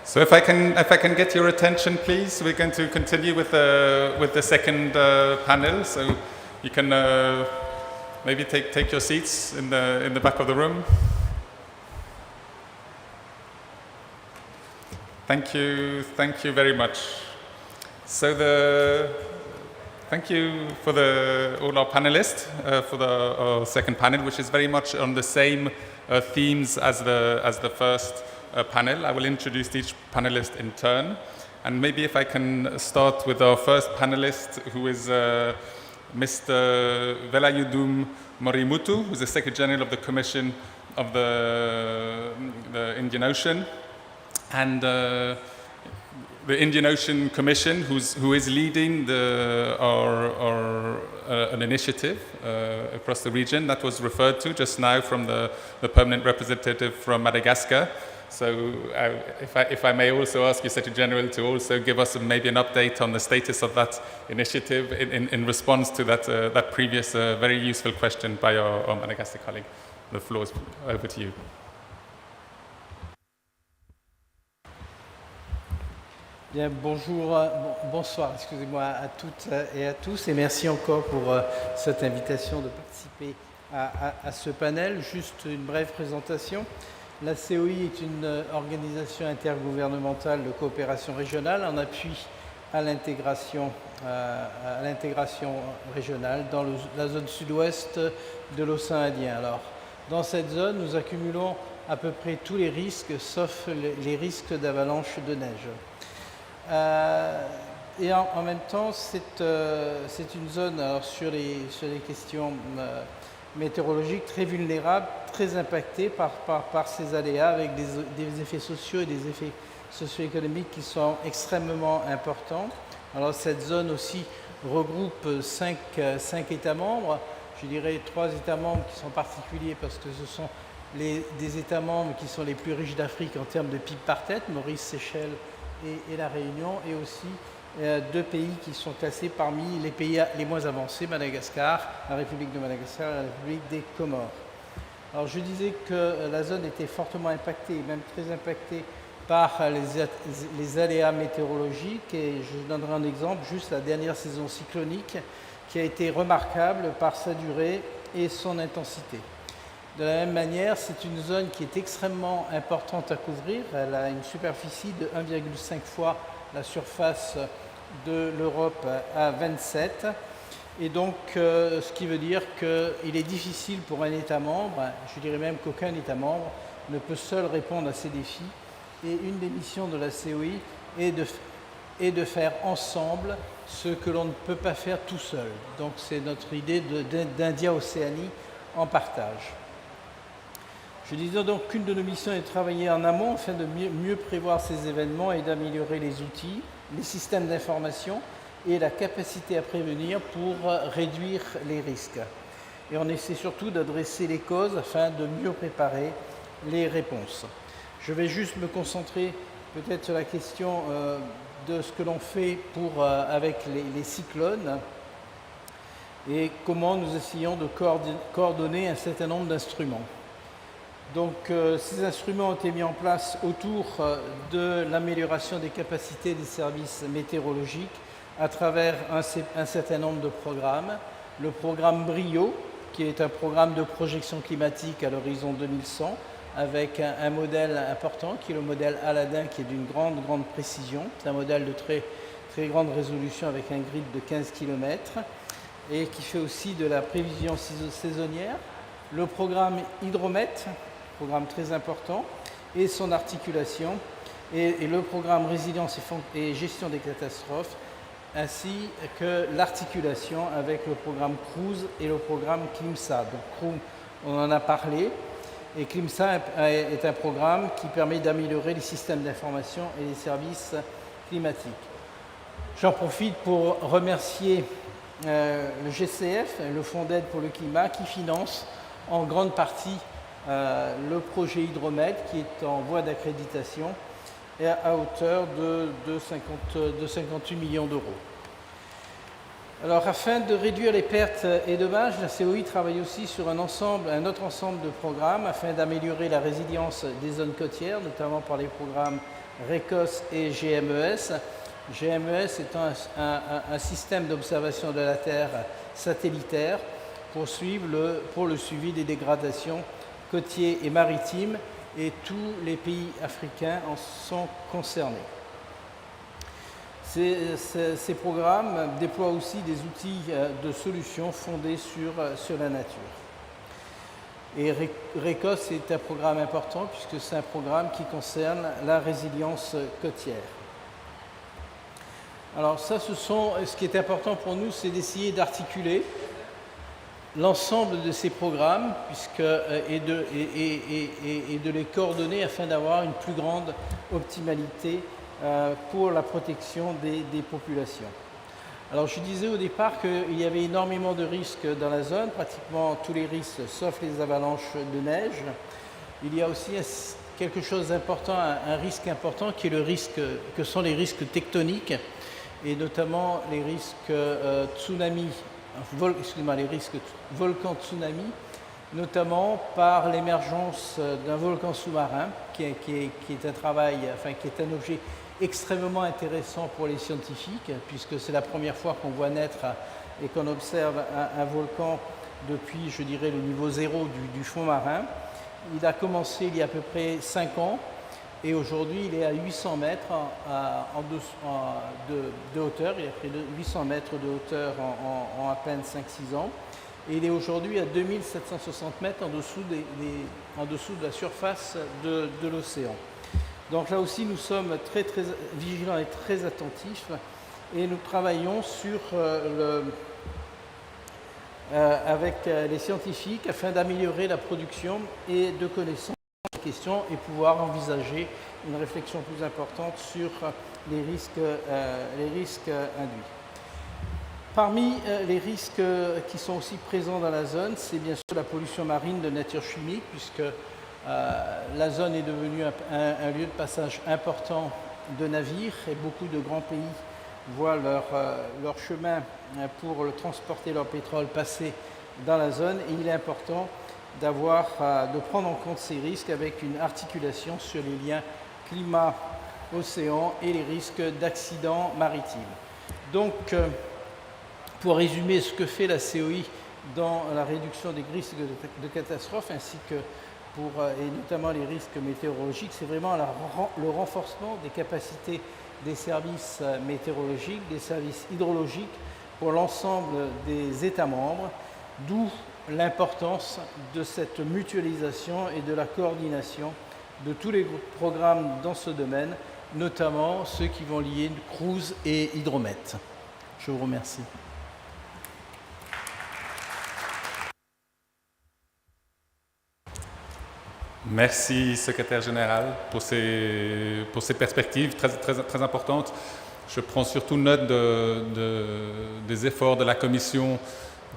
So if I can get your attention, please, we're going to continue with the second panel. So you can maybe take your seats in the back of the room. Thank you very much. So thank you for all our panelists for our second panel, which is very much on the same themes as the first panel. I will introduce each panelist in turn, and maybe if I can start with our first panelist, who is Mr. Velayudum Morimutu, who is the Secretary General of the Commission of the Indian Ocean, and the Indian Ocean Commission, who is leading an initiative across the region that was referred to just now from the permanent representative from Madagascar. So if I may also ask you, Secretary General, to also give us maybe an update on the status of that initiative in response to that previous very useful question by our Madagascar colleague. The floor is over to you. Bien, bonsoir, excusez-moi, à toutes et à tous, et merci encore pour cette invitation de participer à ce panel. Juste une brève présentation. La COI est une organisation intergouvernementale de coopération régionale en appui à l'intégration régionale dans la zone sud-ouest de l'océan Indien. Alors, dans cette zone, nous accumulons à peu près tous les risques, sauf les risques d'avalanche de neige. Et en même temps, c'est une zone, alors sur les questions météorologiques, très vulnérable, très impactée par ces aléas, avec des effets sociaux et des effets socio-économiques qui sont extrêmement importants. Alors cette zone aussi regroupe 5 États membres, je dirais 3 États membres qui sont particuliers parce que ce sont des États membres qui sont les plus riches d'Afrique en termes de PIB par tête, Maurice, Seychelles et la Réunion, et aussi 2 pays qui sont classés parmi les pays les moins avancés, Madagascar, la République de Madagascar et la République des Comores. Alors je disais que la zone était fortement impactée, même très impactée par les aléas météorologiques, et je donnerai un exemple, juste la dernière saison cyclonique qui a été remarquable par sa durée et son intensité. De la même manière, c'est une zone qui est extrêmement importante à couvrir. Elle a une superficie de 1,5 fois la surface de l'Europe à 27. Et donc, ce qui veut dire qu'il est difficile pour un État membre, je dirais même qu'aucun État membre ne peut seul répondre à ces défis. Et une des missions de la COI est de faire ensemble ce que l'on ne peut pas faire tout seul. Donc, c'est notre idée d'India-Océanie en partage. Je disais donc qu'une de nos missions est de travailler en amont afin de mieux prévoir ces événements et d'améliorer les outils, les systèmes d'information et la capacité à prévenir pour réduire les risques. Et on essaie surtout d'adresser les causes afin de mieux préparer les réponses. Je vais juste me concentrer peut-être sur la question de ce que l'on fait avec les cyclones et comment nous essayons de coordonner un certain nombre d'instruments. Donc ces instruments ont été mis en place autour de l'amélioration des capacités des services météorologiques à travers un certain nombre de programmes. Le programme BRIO, qui est un programme de projection climatique à l'horizon 2100, avec un modèle important qui est le modèle Aladdin, qui est d'une grande précision. C'est un modèle de très grande résolution avec un grid de 15 km et qui fait aussi de la prévision saisonnière. Le programme Hydromet, programme très important, et son articulation, et le programme Résilience et gestion des catastrophes, ainsi que l'articulation avec le programme CRUISE et le programme CLIMSA. Donc CRUISE, on en a parlé, et CLIMSA est un programme qui permet d'améliorer les systèmes d'information et les services climatiques. J'en profite pour remercier le GCF, le Fonds d'aide pour le climat, qui finance en grande partie le projet Hydromet, qui est en voie d'accréditation et à hauteur de 58 millions d'euros. Alors, afin de réduire les pertes et dommages, la COI travaille aussi sur un autre ensemble de programmes afin d'améliorer la résilience des zones côtières, notamment par les programmes RECOS et GMES. GMES est un système d'observation de la Terre satellitaire pour le suivi des dégradations côtières et maritimes, et tous les pays africains en sont concernés. Ces programmes déploient aussi des outils de solutions fondés sur la nature. Et RECOS est un programme important puisque c'est un programme qui concerne la résilience côtière. Alors ça, ce qui est important pour nous, c'est d'essayer d'articuler l'ensemble de ces programmes et de les coordonner afin d'avoir une plus grande optimalité pour la protection des populations. Alors je disais au départ qu'il y avait énormément de risques dans la zone, pratiquement tous les risques sauf les avalanches de neige. Il y a aussi quelque chose d'important, un risque important qui est que sont les risques tectoniques, et notamment les risques les risques volcan-tsunami, notamment par l'émergence d'un volcan sous-marin, qui est un objet extrêmement intéressant pour les scientifiques, puisque c'est la première fois qu'on voit naître et qu'on observe un volcan depuis, je dirais, le niveau zéro du fond marin. Il a commencé il y a à peu près 5 ans, et aujourd'hui il est à 800 mètres de hauteur. Il a pris 800 mètres de hauteur en à peine 5-6 ans. Et il est aujourd'hui à 2760 mètres en dessous de la surface de l'océan. Donc là aussi, nous sommes très, très vigilants et très attentifs, et nous travaillons avec les scientifiques afin d'améliorer la production et de connaissances sur les questions et pouvoir envisager une réflexion plus importante sur les risques induits. Parmi les risques qui sont aussi présents dans la zone, c'est bien sûr la pollution marine de nature chimique, puisque la zone est devenue un lieu de passage important de navires, et beaucoup de grands pays voient leur chemin pour transporter leur pétrole passer dans la zone, et il est important de prendre en compte ces risques avec une articulation sur les liens climat-océan et les risques d'accidents maritimes. Donc, pour résumer ce que fait la COI dans la réduction des risques de catastrophes, ainsi que et notamment les risques météorologiques, c'est vraiment le renforcement des capacités des services météorologiques, des services hydrologiques pour l'ensemble des États membres, d'où l'importance de cette mutualisation et de la coordination de tous les programmes dans ce domaine, notamment ceux qui vont lier cruise et hydromet. Je vous remercie. Merci, secrétaire général, pour ces perspectives très importantes. Je prends surtout note des efforts de la Commission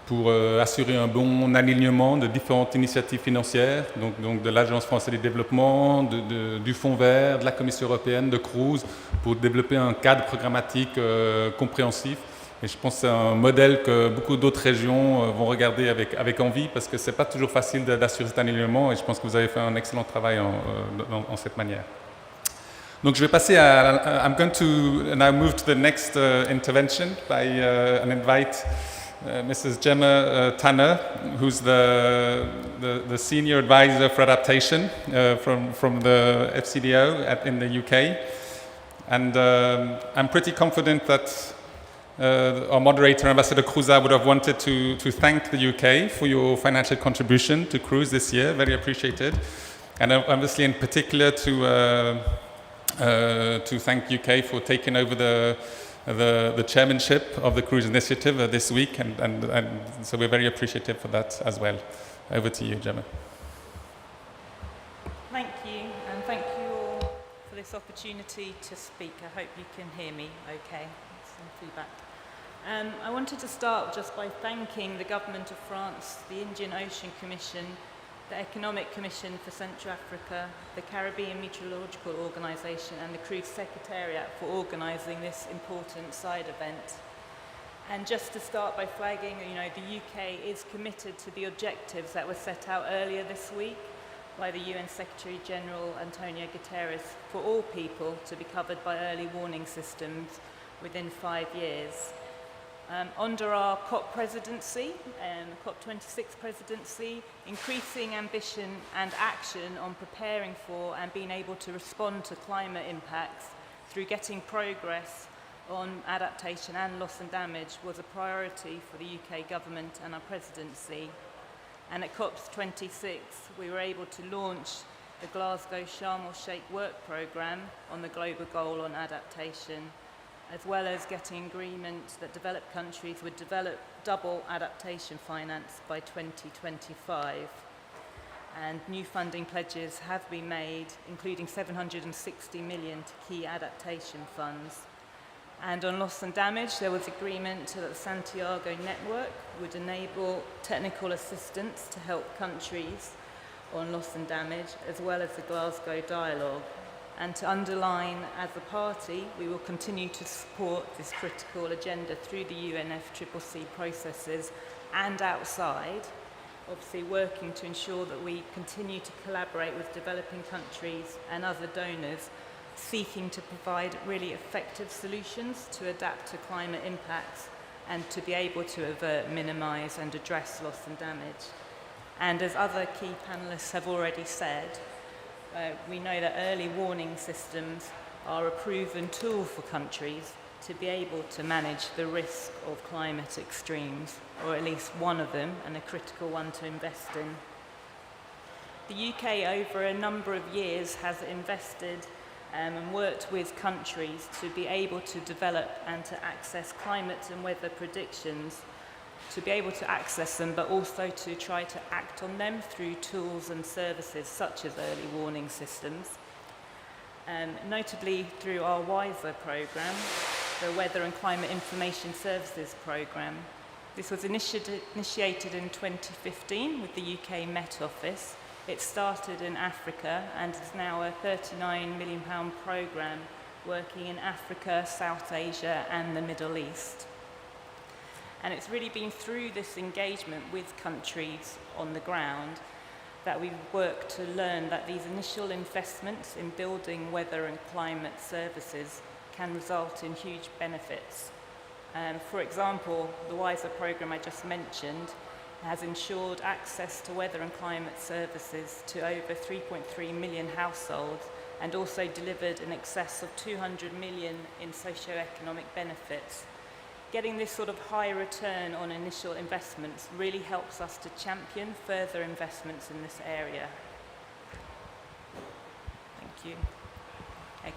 pour assurer un bon alignement de différentes initiatives financières, donc de l'Agence française du développement, du Fonds vert, de la Commission européenne, de Cruise, pour développer un cadre programmatique compréhensif. Et je pense que c'est un modèle que beaucoup d'autres régions vont regarder avec envie, parce que ce n'est pas toujours facile d'assurer cet alignement, et je pense que vous avez fait un excellent travail en cette manière. Donc je vais passer I'm going to now move to the next intervention and invite Mrs. Gemma Tanner, who's the Senior Advisor for Adaptation from the FCDO in the UK. And I'm pretty confident that our moderator, Ambassador Cruza, would have wanted to thank the UK for your financial contribution to Cruise this year, very appreciated. And obviously in particular to thank UK for taking over the chairmanship of the Cruise Initiative this week, and so we're very appreciative for that as well. Over to you, Gemma. Thank you, and thank you all for this opportunity to speak. I hope you can hear me okay. Some feedback. I wanted to start just by thanking the Government of France, the Indian Ocean Commission, the Economic Commission for Central Africa, the Caribbean Meteorological Organisation, and the Cruise Secretariat for organising this important side event. And just to start by flagging, the UK is committed to the objectives that were set out earlier this week by the UN Secretary General Antonio Guterres for all people to be covered by early warning systems within 5 years. Under our COP presidency, COP26 presidency, increasing ambition and action on preparing for and being able to respond to climate impacts through getting progress on adaptation and loss and damage was a priority for the UK government and our presidency. And at COP26, we were able to launch the Glasgow Sharm el-Sheikh work programme on the global goal on adaptation, as well as getting agreement that developed countries would develop double adaptation finance by 2025. And new funding pledges have been made, including 760 million to key adaptation funds. And on loss and damage, there was agreement that the Santiago network would enable technical assistance to help countries on loss and damage, as well as the Glasgow dialogue. And to underline, as a party, we will continue to support this critical agenda through the UNFCCC processes and outside, obviously working to ensure that we continue to collaborate with developing countries and other donors, seeking to provide really effective solutions to adapt to climate impacts and to be able to avert, minimise and address loss and damage. And as other key panellists have already said, we know that early warning systems are a proven tool for countries to be able to manage the risk of climate extremes, or at least one of them, and a critical one to invest in. The UK, over a number of years, has invested and worked with countries to be able to develop and to access climate and weather predictions, to be able to access them, but also to try to act on them through tools and services such as early warning systems. Notably through our WISER programme, the Weather and Climate Information Services programme. This was initiated in 2015 with the UK Met Office. It started in Africa and is now a £39 million programme working in Africa, South Asia and the Middle East. And it's really been through this engagement with countries on the ground that we've worked to learn that these initial investments in building weather and climate services can result in huge benefits. For example, the WISER programme I just mentioned has ensured access to weather and climate services to over 3.3 million households and also delivered in excess of 200 million in socio-economic benefits. Getting this sort of high return on initial investments really helps us to champion further investments in this area. Thank you. Echo.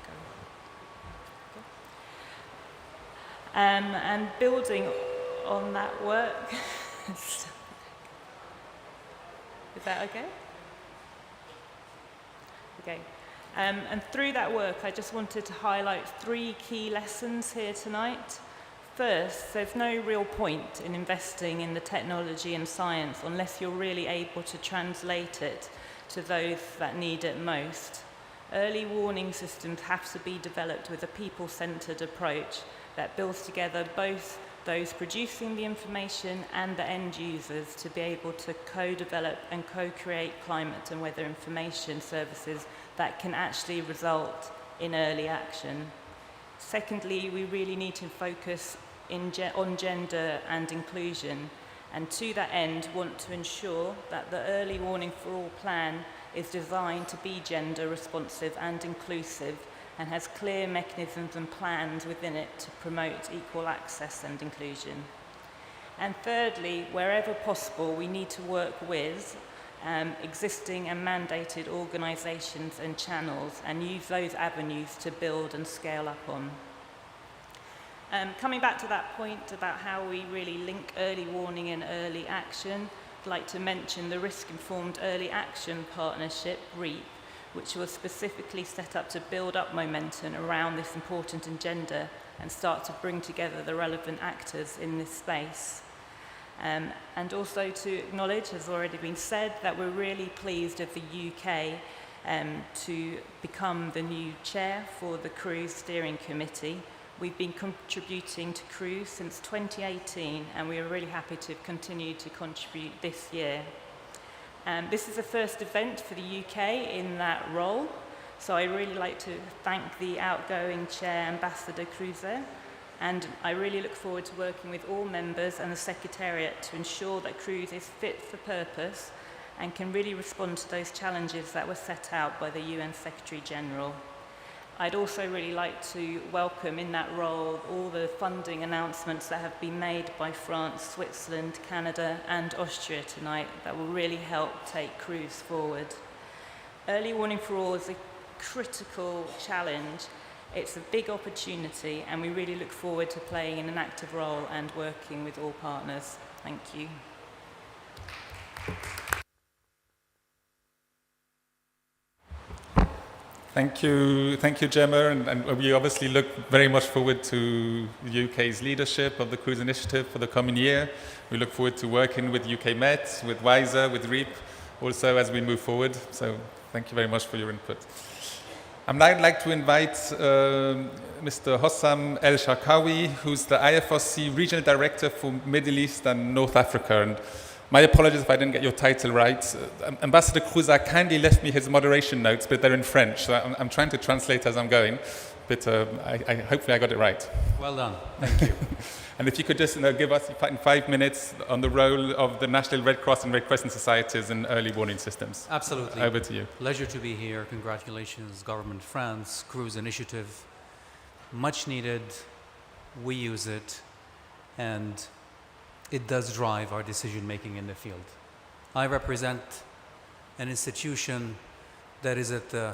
And building on that work, is that okay? Okay. And through that work, I just wanted to highlight 3 key lessons here tonight. First, there's no real point in investing in the technology and science unless you're really able to translate it to those that need it most. Early warning systems have to be developed with a people-centered approach that builds together both those producing the information and the end users to be able to co-develop and co-create climate and weather information services that can actually result in early action. Secondly, we really need to focus on gender and inclusion, and to that end want to ensure that the Early Warning for All plan is designed to be gender responsive and inclusive and has clear mechanisms and plans within it to promote equal access and inclusion. And thirdly, wherever possible, we need to work with existing and mandated organisations and channels and use those avenues to build and scale up on. Coming back to that point about how we really link early warning and early action, I'd like to mention the Risk-Informed Early Action Partnership, REAP, which was specifically set up to build up momentum around this important agenda and start to bring together the relevant actors in this space. And also to acknowledge, as already been said, that we're really pleased of the UK to become the new chair for the Cruise Steering Committee. We've been contributing to Cruise since 2018, and we are really happy to continue to contribute this year. This is the first event for the UK in that role, so I really like to thank the outgoing chair, Ambassador Cruiser, and I really look forward to working with all members and the Secretariat to ensure that Cruise is fit for purpose and can really respond to those challenges that were set out by the UN Secretary General. I'd also really like to welcome in that role all the funding announcements that have been made by France, Switzerland, Canada and Austria tonight that will really help take Cruise forward. Early warning for all is a critical challenge. It's a big opportunity and we really look forward to playing an active role and working with all partners. Thank you. Thank you, Gemma, and we obviously look very much forward to the UK's leadership of the Cruise Initiative for the coming year. We look forward to working with UK Met, with WISER, with REAP, also as we move forward. So thank you very much for your input. I'd like to invite Mr. Hossam El Sharkawi, who's the IFRC Regional Director for Middle East and North Africa. And my apologies if I didn't get your title right. Ambassador Cruza kindly left me his moderation notes, but they're in French, so I'm trying to translate as I'm going. But hopefully I got it right. Well done. Thank you. And if you could just give us in 5 minutes on the role of the National Red Cross and Red Crescent Societies in early warning systems. Absolutely. Over to you. Pleasure to be here. Congratulations, Government of France, Cruise Initiative. Much needed. We use it. And it does drive our decision making in the field. I represent an institution that is at the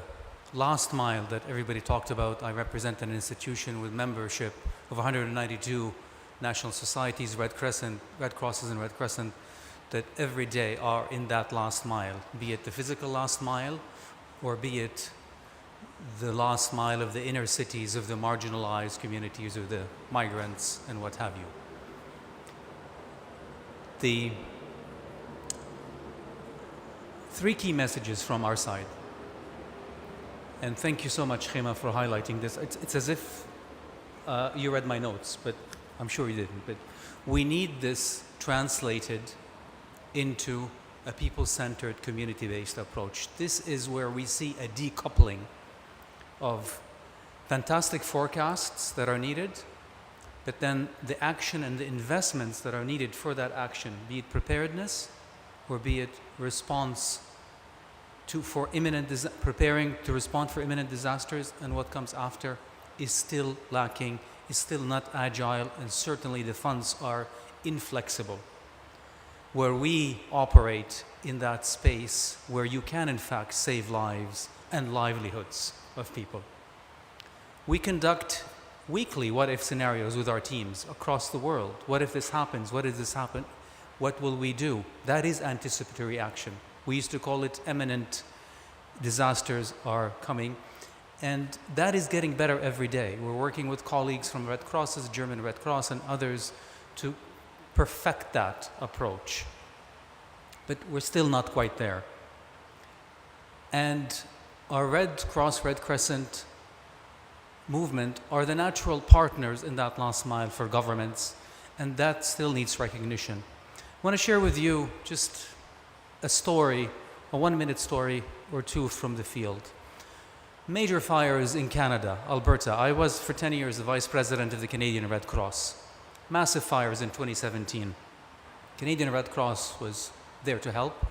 last mile that everybody talked about. I represent an institution with membership of 192 national societies, Red Crosses and Red Crescent, that every day are in that last mile, be it the physical last mile or be it the last mile of the inner cities of the marginalized communities or the migrants and what have you. The three key messages from our side, and thank you so much, Khema, for highlighting this. It's as if you read my notes, but I'm sure you didn't. But we need this translated into a people-centered, community-based approach. This is where we see a decoupling of fantastic forecasts that are needed, but then the action and the investments that are needed for that action, be it preparedness or be it response preparing to respond for imminent disasters, and what comes after is still lacking, is still not agile, and certainly the funds are inflexible. Where we operate in that space where you can in fact save lives and livelihoods of people. We conduct weekly what-if scenarios with our teams across the world. What if this happens? What if this happens? What will we do? That is anticipatory action. We used to call it imminent disasters are coming, and that is getting better every day. We're working with colleagues from Red Crosses, German Red Cross and others to perfect that approach. But we're still not quite there. And our Red Cross, Red Crescent movement are the natural partners in that last mile for governments, and that still needs recognition. I want to share with you just a story, a 1-minute story or two from the field. Major fires in Canada, Alberta. I was for 10 years the vice president of the Canadian Red Cross. Massive fires in 2017. Canadian Red Cross was there to help.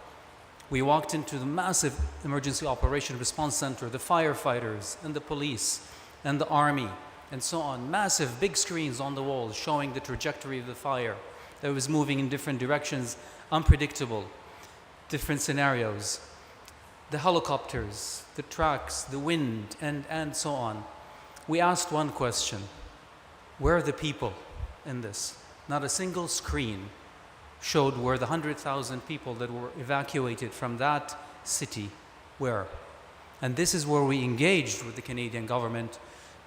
We walked into the massive emergency operation response center, the firefighters and the police and the army and so on. Massive big screens on the walls showing the trajectory of the fire that was moving in different directions, unpredictable, different scenarios. The helicopters, the trucks, the wind, and so on. We asked one question: where are the people in this? Not a single screen showed where the 100,000 people that were evacuated from that city were. And this is where we engaged with the Canadian government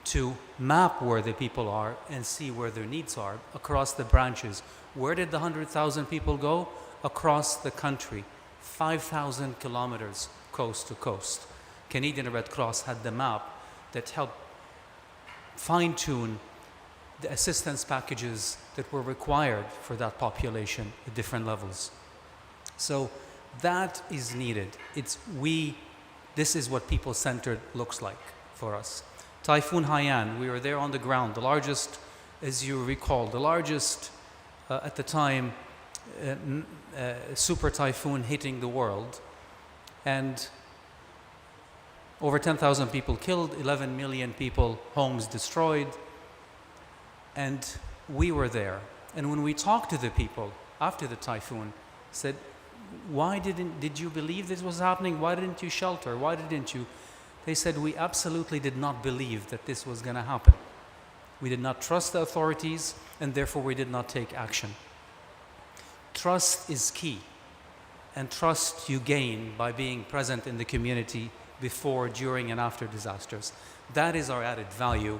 to map where the people are and see where their needs are across the branches. Where did the 100,000 people go? Across the country, 5,000 kilometers coast to coast. Canadian Red Cross had the map that helped fine-tune the assistance packages that were required for that population at different levels. So That is needed. This is what people-centered looks like for us. Typhoon Haiyan, we were there on the ground, the largest, as you recall, the largest at the time super typhoon hitting the world, and over 10,000 people killed, 11 million people, homes destroyed, and we were there. And when we talked to the people after the typhoon, said, why did you believe this was happening? Why didn't you shelter? Why didn't you? They said, we absolutely did not believe that this was going to happen. We did not trust the authorities, and therefore we did not take action. Trust is key, and trust you gain by being present in the community before, during, and after disasters. That is our added value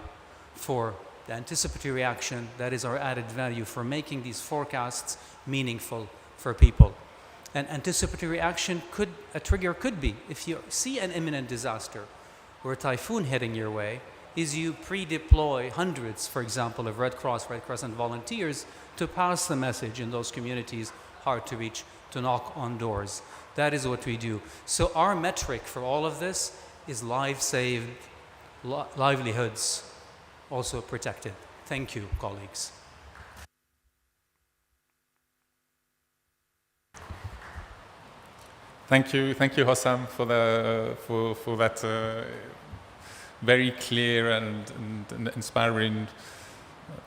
for the anticipatory action. That is our added value for making these forecasts meaningful for people. And anticipatory action a trigger could be, if you see an imminent disaster or a typhoon heading your way, is you pre-deploy hundreds, for example, of Red Cross, Red Crescent volunteers to pass the message in those communities hard to reach, to knock on doors. That is what we do. So our metric for all of this is lives saved, livelihoods also protected. Thank you, colleagues. Thank you, Hossam, for that very clear and inspiring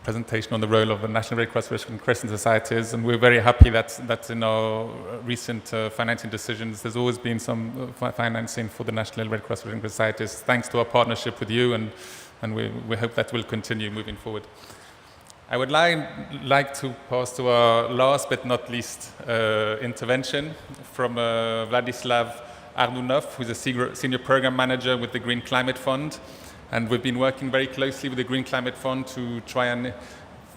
presentation on the role of the National Red Cross and Crescent Societies. And we're very happy that in our recent financing decisions, there's always been some financing for the National Red Cross and Crescent Societies, thanks to our partnership with you, and we hope that will continue moving forward. I would like to pass to our last but not least intervention from Vladislav Arnunov, who's a senior program manager with the Green Climate Fund. And we've been working very closely with the Green Climate Fund to try and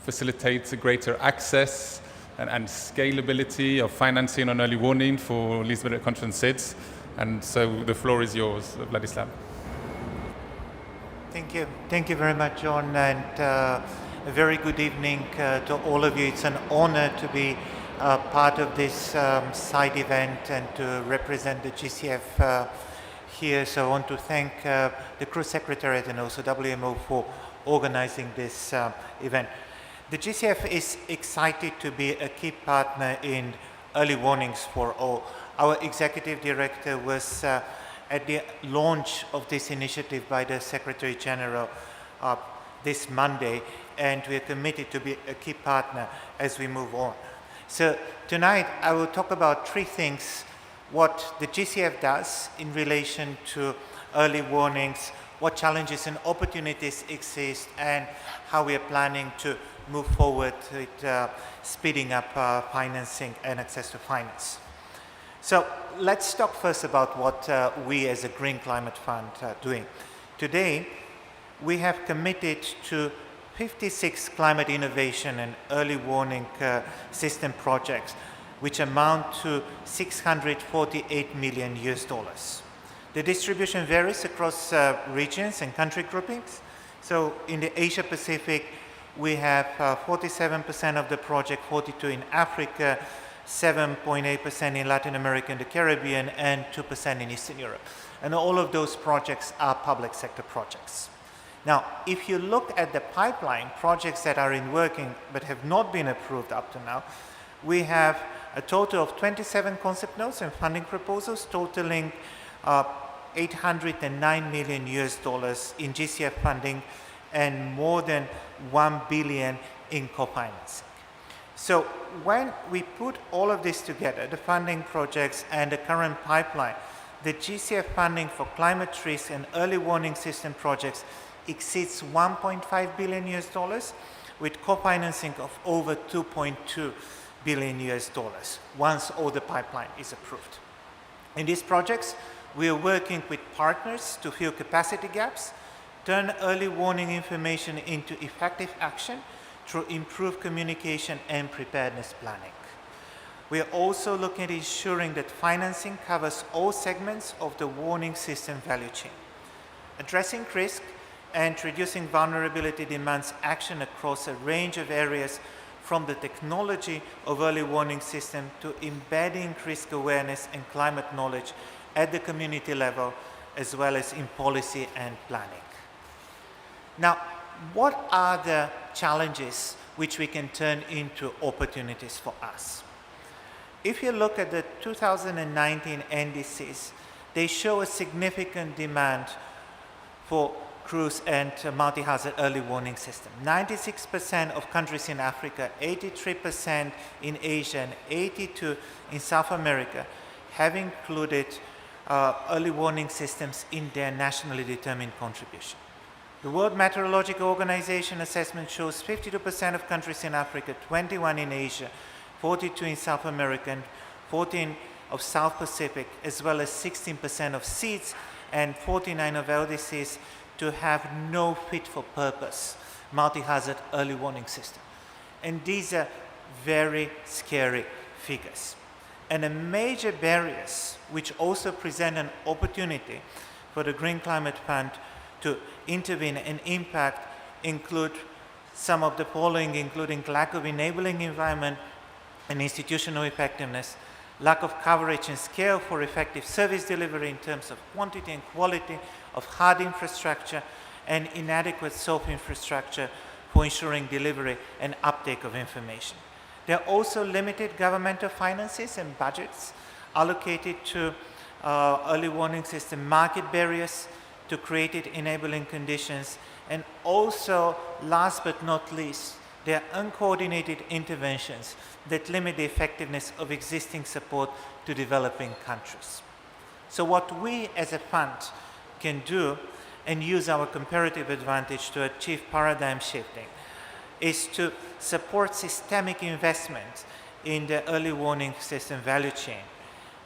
facilitate greater access and scalability of financing on early warning for least constrained SIDS. And so the floor is yours, Vladislav. Thank you. Thank you very much, John, and a very good evening to all of you. It's an honor to be part of this side event and to represent the GCF here. So I want to thank the Crew Secretariat and also WMO for organizing this event. The GCF is excited to be a key partner in early warnings for all. Our executive director was at the launch of this initiative by the Secretary General this Monday, and we are committed to be a key partner as we move on. So tonight I will talk about three things: what the GCF does in relation to early warnings, what challenges and opportunities exist, and how we are planning to move forward with speeding up financing and access to finance. So let's talk first about what we as a Green Climate Fund are doing. Today, we have committed to 56 climate innovation and early warning system projects, which amount to $648 million. The distribution varies across regions and country groupings. So in the Asia Pacific, we have 47% of the project, 42% in Africa, 7.8% in Latin America and the Caribbean, and 2% in Eastern Europe. And all of those projects are public sector projects. Now, if you look at the pipeline, projects that are in working but have not been approved up to now, we have a total of 27 concept notes and funding proposals totaling $809 million in GCF funding and more than $1 billion in co-financing. So when we put all of this together, the funding projects and the current pipeline, the GCF funding for climate risk and early warning system projects exceeds $1.5 billion with co-financing of over $2.2 billion once all the pipeline is approved. In these projects, we are working with partners to fill capacity gaps, turn early warning information into effective action through improved communication and preparedness planning. We are also looking at ensuring that financing covers all segments of the warning system value chain. Addressing risk and reducing vulnerability demands action across a range of areas from the technology of early warning system to embedding risk awareness and climate knowledge at the community level, as well as in policy and planning. Now, what are the challenges which we can turn into opportunities for us? If you look at the 2019 NDCs, they show a significant demand for cruise and multi-hazard early warning system. 96% of countries in Africa, 83% in Asia, and 82% in South America have included early warning systems in their nationally determined contribution. The World Meteorological Organization assessment shows 52% of countries in Africa, 21 in Asia, 42 in South America, and 14 of South Pacific, as well as 16% of SEEDs and 49 of LDCs to have no fit-for-purpose multi-hazard early warning system. And these are very scary figures. And the major barriers, which also present an opportunity for the Green Climate Fund to intervene and impact, include some of the following, including lack of enabling environment and institutional effectiveness, lack of coverage and scale for effective service delivery in terms of quantity and quality of hard infrastructure, and inadequate soft infrastructure for ensuring delivery and uptake of information. There are also limited governmental finances and budgets allocated to early warning system, market barriers to create enabling conditions, and also, last but not least, there are uncoordinated interventions that limit the effectiveness of existing support to developing countries. So what we as a fund can do and use our comparative advantage to achieve paradigm shifting is to support systemic investment in the early warning system value chain,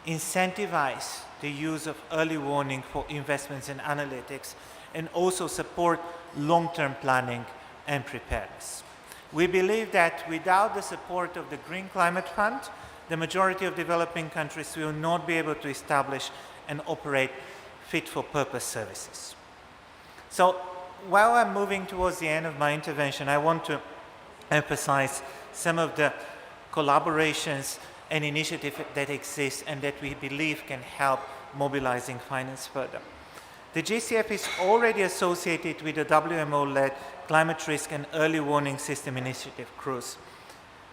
incentivize the use of early warning for investments in analytics, and also support long-term planning and preparedness. We believe that without the support of the Green Climate Fund, the majority of developing countries will not be able to establish and operate fit-for-purpose services. So while I'm moving towards the end of my intervention, I want to emphasize some of the collaborations and initiatives that exist and that we believe can help mobilizing finance further. The GCF is already associated with the WMO-led Climate Risk and Early Warning System Initiative, CRUISE.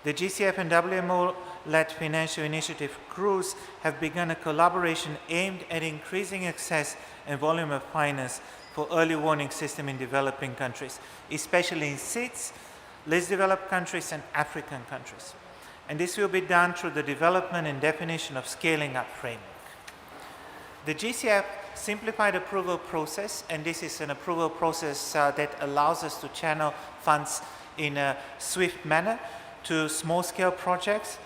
The GCF and WMO-led Financial Initiative, CRUISE, have begun a collaboration aimed at increasing access and volume of finance for early warning system in developing countries, especially in SIDS, less developed countries, and African countries. And this will be done through the development and definition of scaling up framework. The GCF simplified approval process, and this is an approval process that allows us to channel funds in a swift manner to small-scale projects,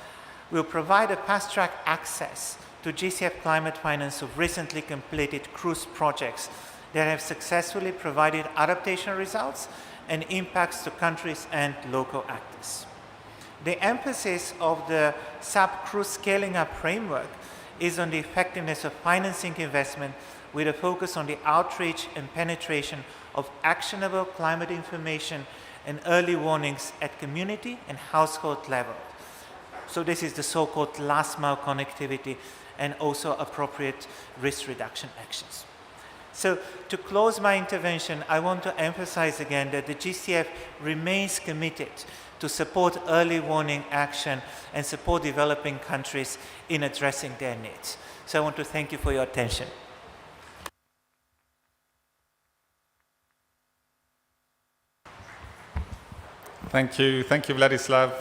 will provide a fast-track access to GCF climate finance of recently completed cruise projects that have successfully provided adaptation results and impacts to countries and local actors. The emphasis of the sub-cruise scaling up framework is on the effectiveness of financing investment with a focus on the outreach and penetration of actionable climate information and early warnings at community and household level. So this is the so-called last mile connectivity and also appropriate risk reduction actions. So to close my intervention, I want to emphasize again that the GCF remains committed to support early warning action and support developing countries in addressing their needs. So I want to thank you for your attention. Thank you, Vladislav.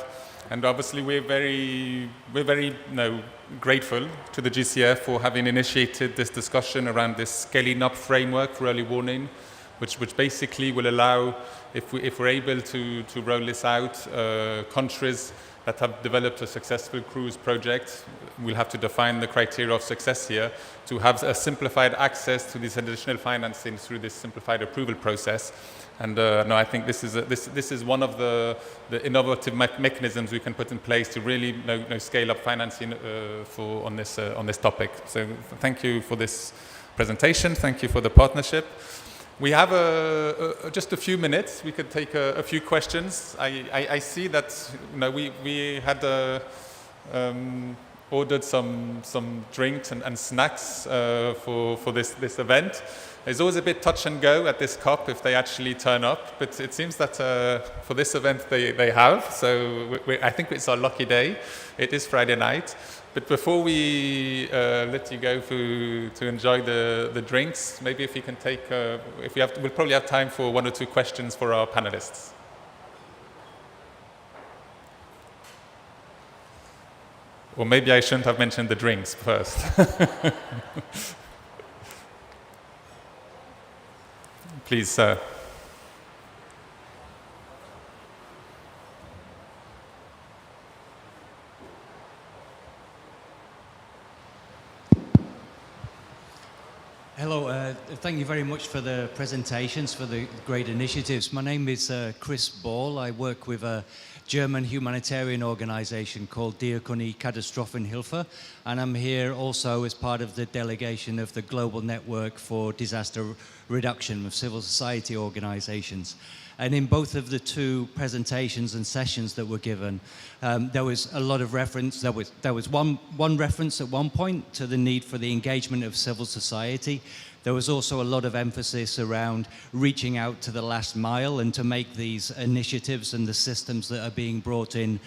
And obviously, we're very grateful to the GCF for having initiated this discussion around this scaling up framework for early warning, which basically will allow, if we're able to roll this out, countries that have developed a successful cruise project, we'll have to define the criteria of success here, to have a simplified access to this additional financing through this simplified approval process. And no, I think this is one of the innovative mechanisms we can put in place to really scale up financing on this topic. So thank you for this presentation. Thank you for the partnership. We have just a few minutes. We could take a few questions. I see that we had ordered some drinks and snacks for this event. It's always a bit touch and go at this COP if they actually turn up, but it seems that for this event they have. So I think it's our lucky day. It is Friday night. But before we let you go to enjoy the drinks, maybe if you can take, we'll probably have time for 1 or 2 questions for our panelists. Or maybe I shouldn't have mentioned the drinks first. Please, sir. Hello, thank you very much for the presentations, for the great initiatives. My name is Chris Ball. I work with a German humanitarian organization called Diakonie Katastrophenhilfe, and I'm here also as part of the delegation of the Global Network for Disaster Reduction of Civil Society Organizations. And in both of the 2 presentations and sessions that were given, there was a lot of reference. There was one reference at one point to the need for the engagement of civil society. There was also a lot of emphasis around reaching out to the last mile and to make these initiatives and the systems that are being brought in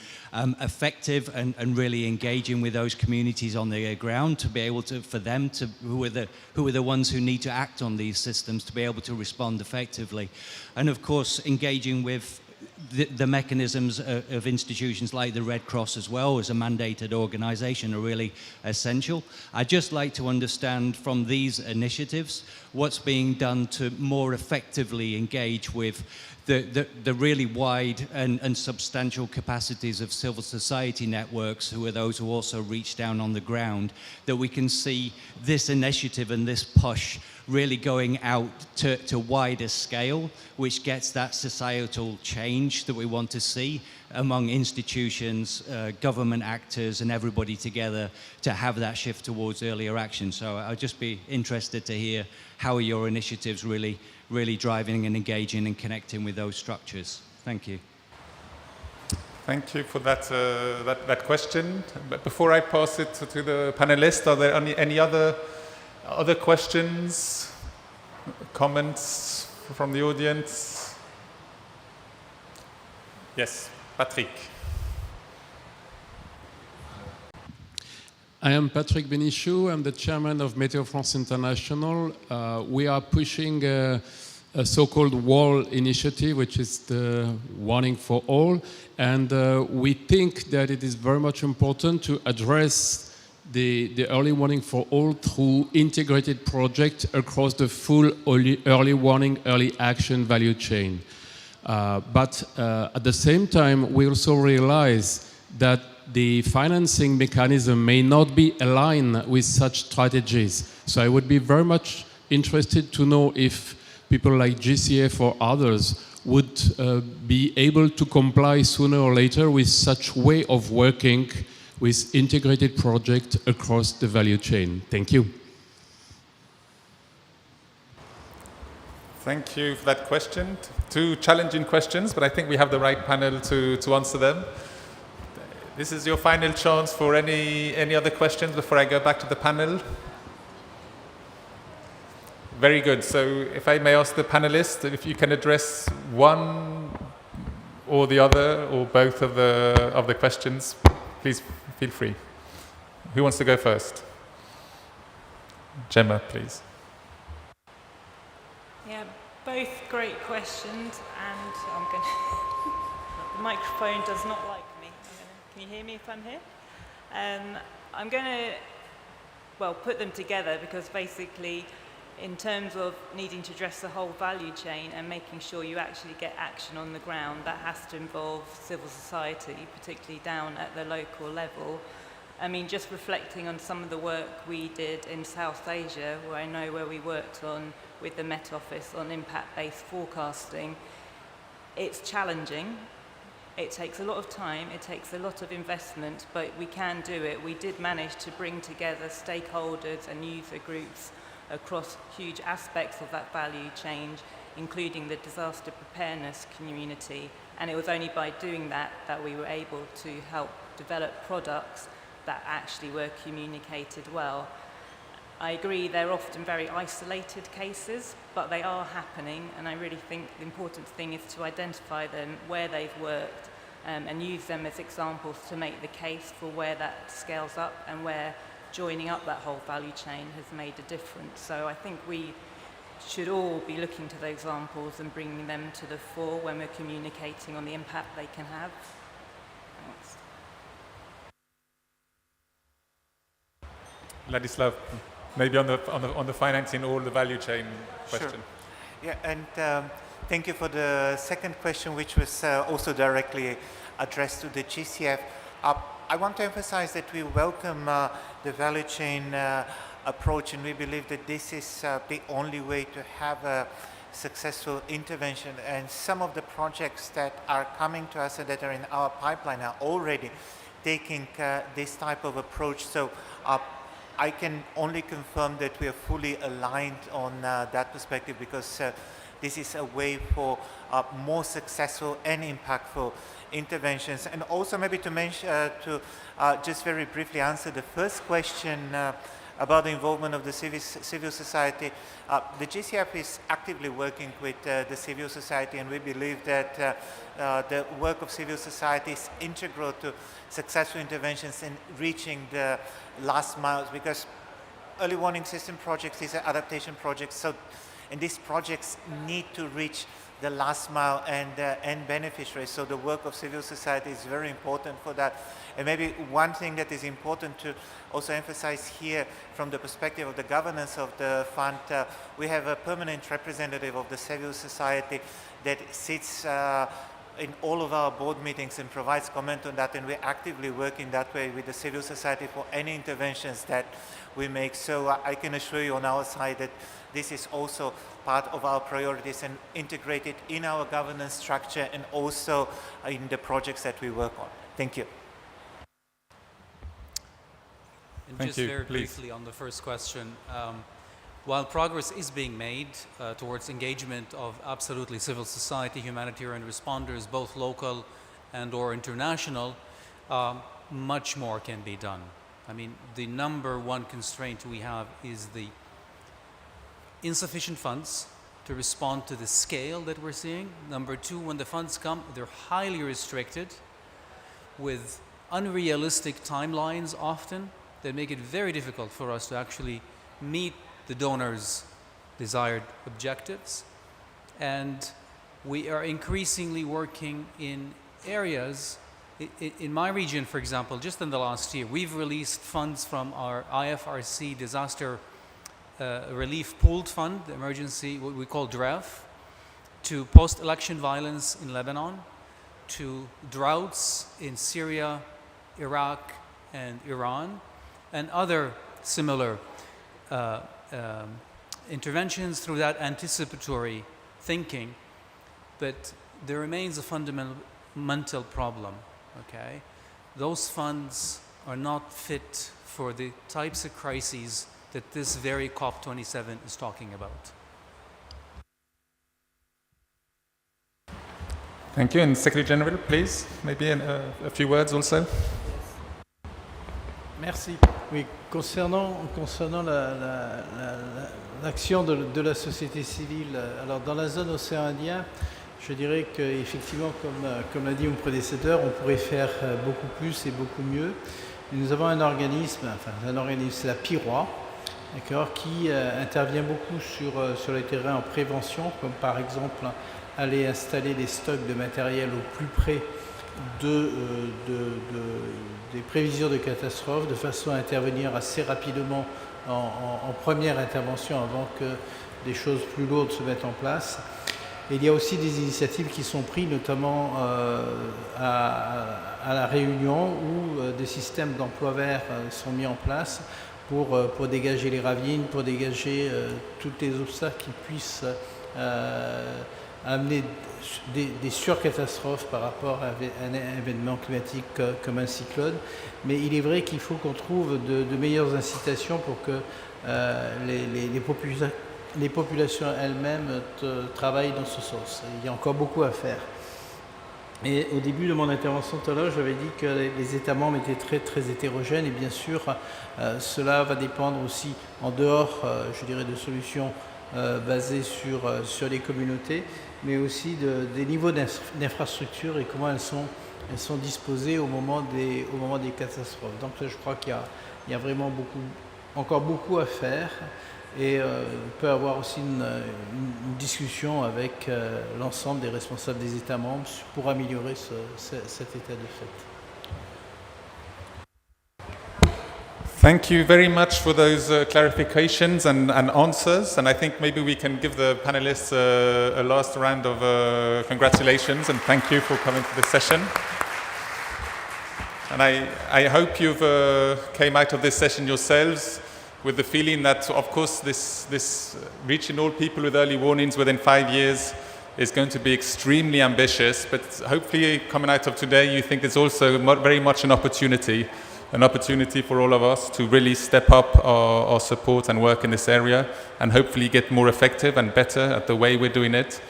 effective and really engaging with those communities on the ground to be able to, for them to, who are the ones who need to act on these systems, to be able to respond effectively. And of course, engaging with the mechanisms of institutions like the Red Cross as well as a mandated organization are really essential. I'd just like to understand from these initiatives what's being done to more effectively engage with the really wide and substantial capacities of civil society networks, who are those who also reach down on the ground, that we can see this initiative and this push really going out to wider scale, which gets that societal change that we want to see among institutions, government actors, and everybody together to have that shift towards earlier action. So I'd just be interested to hear how are your initiatives really driving and engaging and connecting with those structures. Thank you. Thank you for that question. But before I pass it to the panelists, are there any other questions, comments from the audience? Yes, Patrick. I am Patrick Benichou. I'm the chairman of Météo France International. We are pushing a so-called WALL initiative, which is the warning for all. And we think that it is very much important to address the early warning for all through integrated projects across the full early warning, early action value chain. But at the same time, we also realize that the financing mechanism may not be aligned with such strategies. So I would be very much interested to know if people like GCF or others would be able to comply sooner or later with such way of working with integrated projects across the value chain. Thank you. Thank you for that question. 2 challenging questions, but I think we have the right panel to answer them. This is your final chance for any other questions before I go back to the panel. Very good. So if I may ask the panelists if you can address one or the other or both of the questions, please feel free. Who wants to go first? Gemma, please. Yeah, both great questions, and I'm going to... The microphone does not like me. Can you hear me if I'm here? I'm going to, well, put them together because basically in terms of needing to address the whole value chain and making sure you actually get action on the ground, that has to involve civil society, particularly down at the local level. I mean, just reflecting on some of the work we did in South Asia, where I know where we worked on with the Met Office on impact-based forecasting, it's challenging. It takes a lot of time, it takes a lot of investment, but we can do it. We did manage to bring together stakeholders and user groups across huge aspects of that value chain, including the disaster preparedness community. And it was only by doing that that we were able to help develop products that actually were communicated well. I agree they're often very isolated cases, but they are happening, and I really think the important thing is to identify them where they've worked and use them as examples to make the case for where that scales up and where joining up that whole value chain has made a difference. So I think we should all be looking to those examples and bringing them to the fore when we're communicating on the impact they can have. Thanks. Ladislav, maybe on the financing all the value chain question. Sure. Yeah, and thank you for the second question, which was also directly addressed to the GCF. I want to emphasize that we welcome the value chain approach, and we believe that this is the only way to have a successful intervention. And some of the projects that are coming to us and that are in our pipeline are already taking this type of approach. So I can only confirm that we are fully aligned on that perspective, because this is a way for more successful and impactful interventions. And also maybe to mention, just very briefly answer the first question about the involvement of the civil society. The GCF is actively working with the civil society, and we believe that the work of civil society is integral to successful interventions in reaching the last miles, because early warning system projects, these are adaptation projects, and these projects need to reach the last mile and beneficiaries. So the work of civil society is very important for that. And maybe one thing that is important to also emphasize here from the perspective of the governance of the fund, we have a permanent representative of the civil society that sits in all of our board meetings and provides comment on that, and we're actively working that way with the civil society for any interventions that we make. So I can assure you on our side that this is also part of our priorities and integrated in our governance structure and also in the projects that we work on. Thank you. And Thank just you. very Please. briefly on the first question, while progress is being made towards engagement of absolutely civil society, humanitarian responders, both local and or international, much more can be done. I mean, the number one constraint we have is the insufficient funds to respond to the scale that we're seeing. Number two, when the funds come, they're highly restricted with unrealistic timelines often that make it very difficult for us to actually meet the donors' desired objectives. And we are increasingly working in areas, in my region, for example, just in the last year, we've released funds from our IFRC disaster relief pooled fund, the emergency, what we call DREF, to post-election violence in Lebanon, to droughts in Syria, Iraq, and Iran, and other similar interventions through that anticipatory thinking. But there remains a fundamental problem, okay? Those funds are not fit for the types of crises that this very COP27 is talking about. Thank you. And Secretary General, please, maybe a few words also. Merci. Oui, concernant l'action de la société civile, alors dans la zone océan Indien, je dirais qu'effectivement, comme l'a dit mon prédécesseur, on pourrait faire beaucoup plus et beaucoup mieux. Et nous avons un organisme, c'est la PIROA, d'accord, qui intervient beaucoup sur le terrain en prévention, comme par exemple aller installer des stocks de matériel au plus près des prévisions de catastrophes, de façon à intervenir assez rapidement en première intervention avant que des choses plus lourdes se mettent en place. Et il y a aussi des initiatives qui sont prises, notamment à La Réunion, où des systèmes d'emploi vert sont mis en place pour dégager les ravines, pour dégager tous les obstacles qui puissent amener des surcatastrophes par rapport à un événement climatique comme un cyclone. Mais il est vrai qu'il faut qu'on trouve de meilleures incitations pour que les populations elles-mêmes travaillent dans ce sens. Il y a encore beaucoup à faire. Et au début de mon intervention tout à l'heure, j'avais dit que les États membres étaient très, très hétérogènes et bien sûr, cela va dépendre aussi, en dehors, je dirais, de solutions basées sur les communautés, mais aussi des niveaux d'infrastructure et comment elles sont disposées au moment des catastrophes. Donc je crois qu'il y a vraiment encore beaucoup à faire. Et on peut avoir aussi une discussion avec l'ensemble des responsables des États membres pour améliorer cet état de fait. Thank you very much for those clarifications and answers. And I think maybe we can give the panelists a last round of congratulations and thank you for coming to this session. And I hope you've came out of this session yourselves with the feeling that, of course, this reaching all people with early warnings within 5 years is going to be extremely ambitious, but hopefully coming out of today you think it's also very much an opportunity for all of us to really step up our support and work in this area and hopefully get more effective and better at the way we're doing it.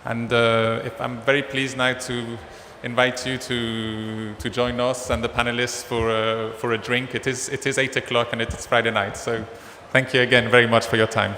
And I'm very pleased now to invite you to join us and the panelists for a drink. It is 8 o'clock and it's Friday night, so thank you again very much for your time.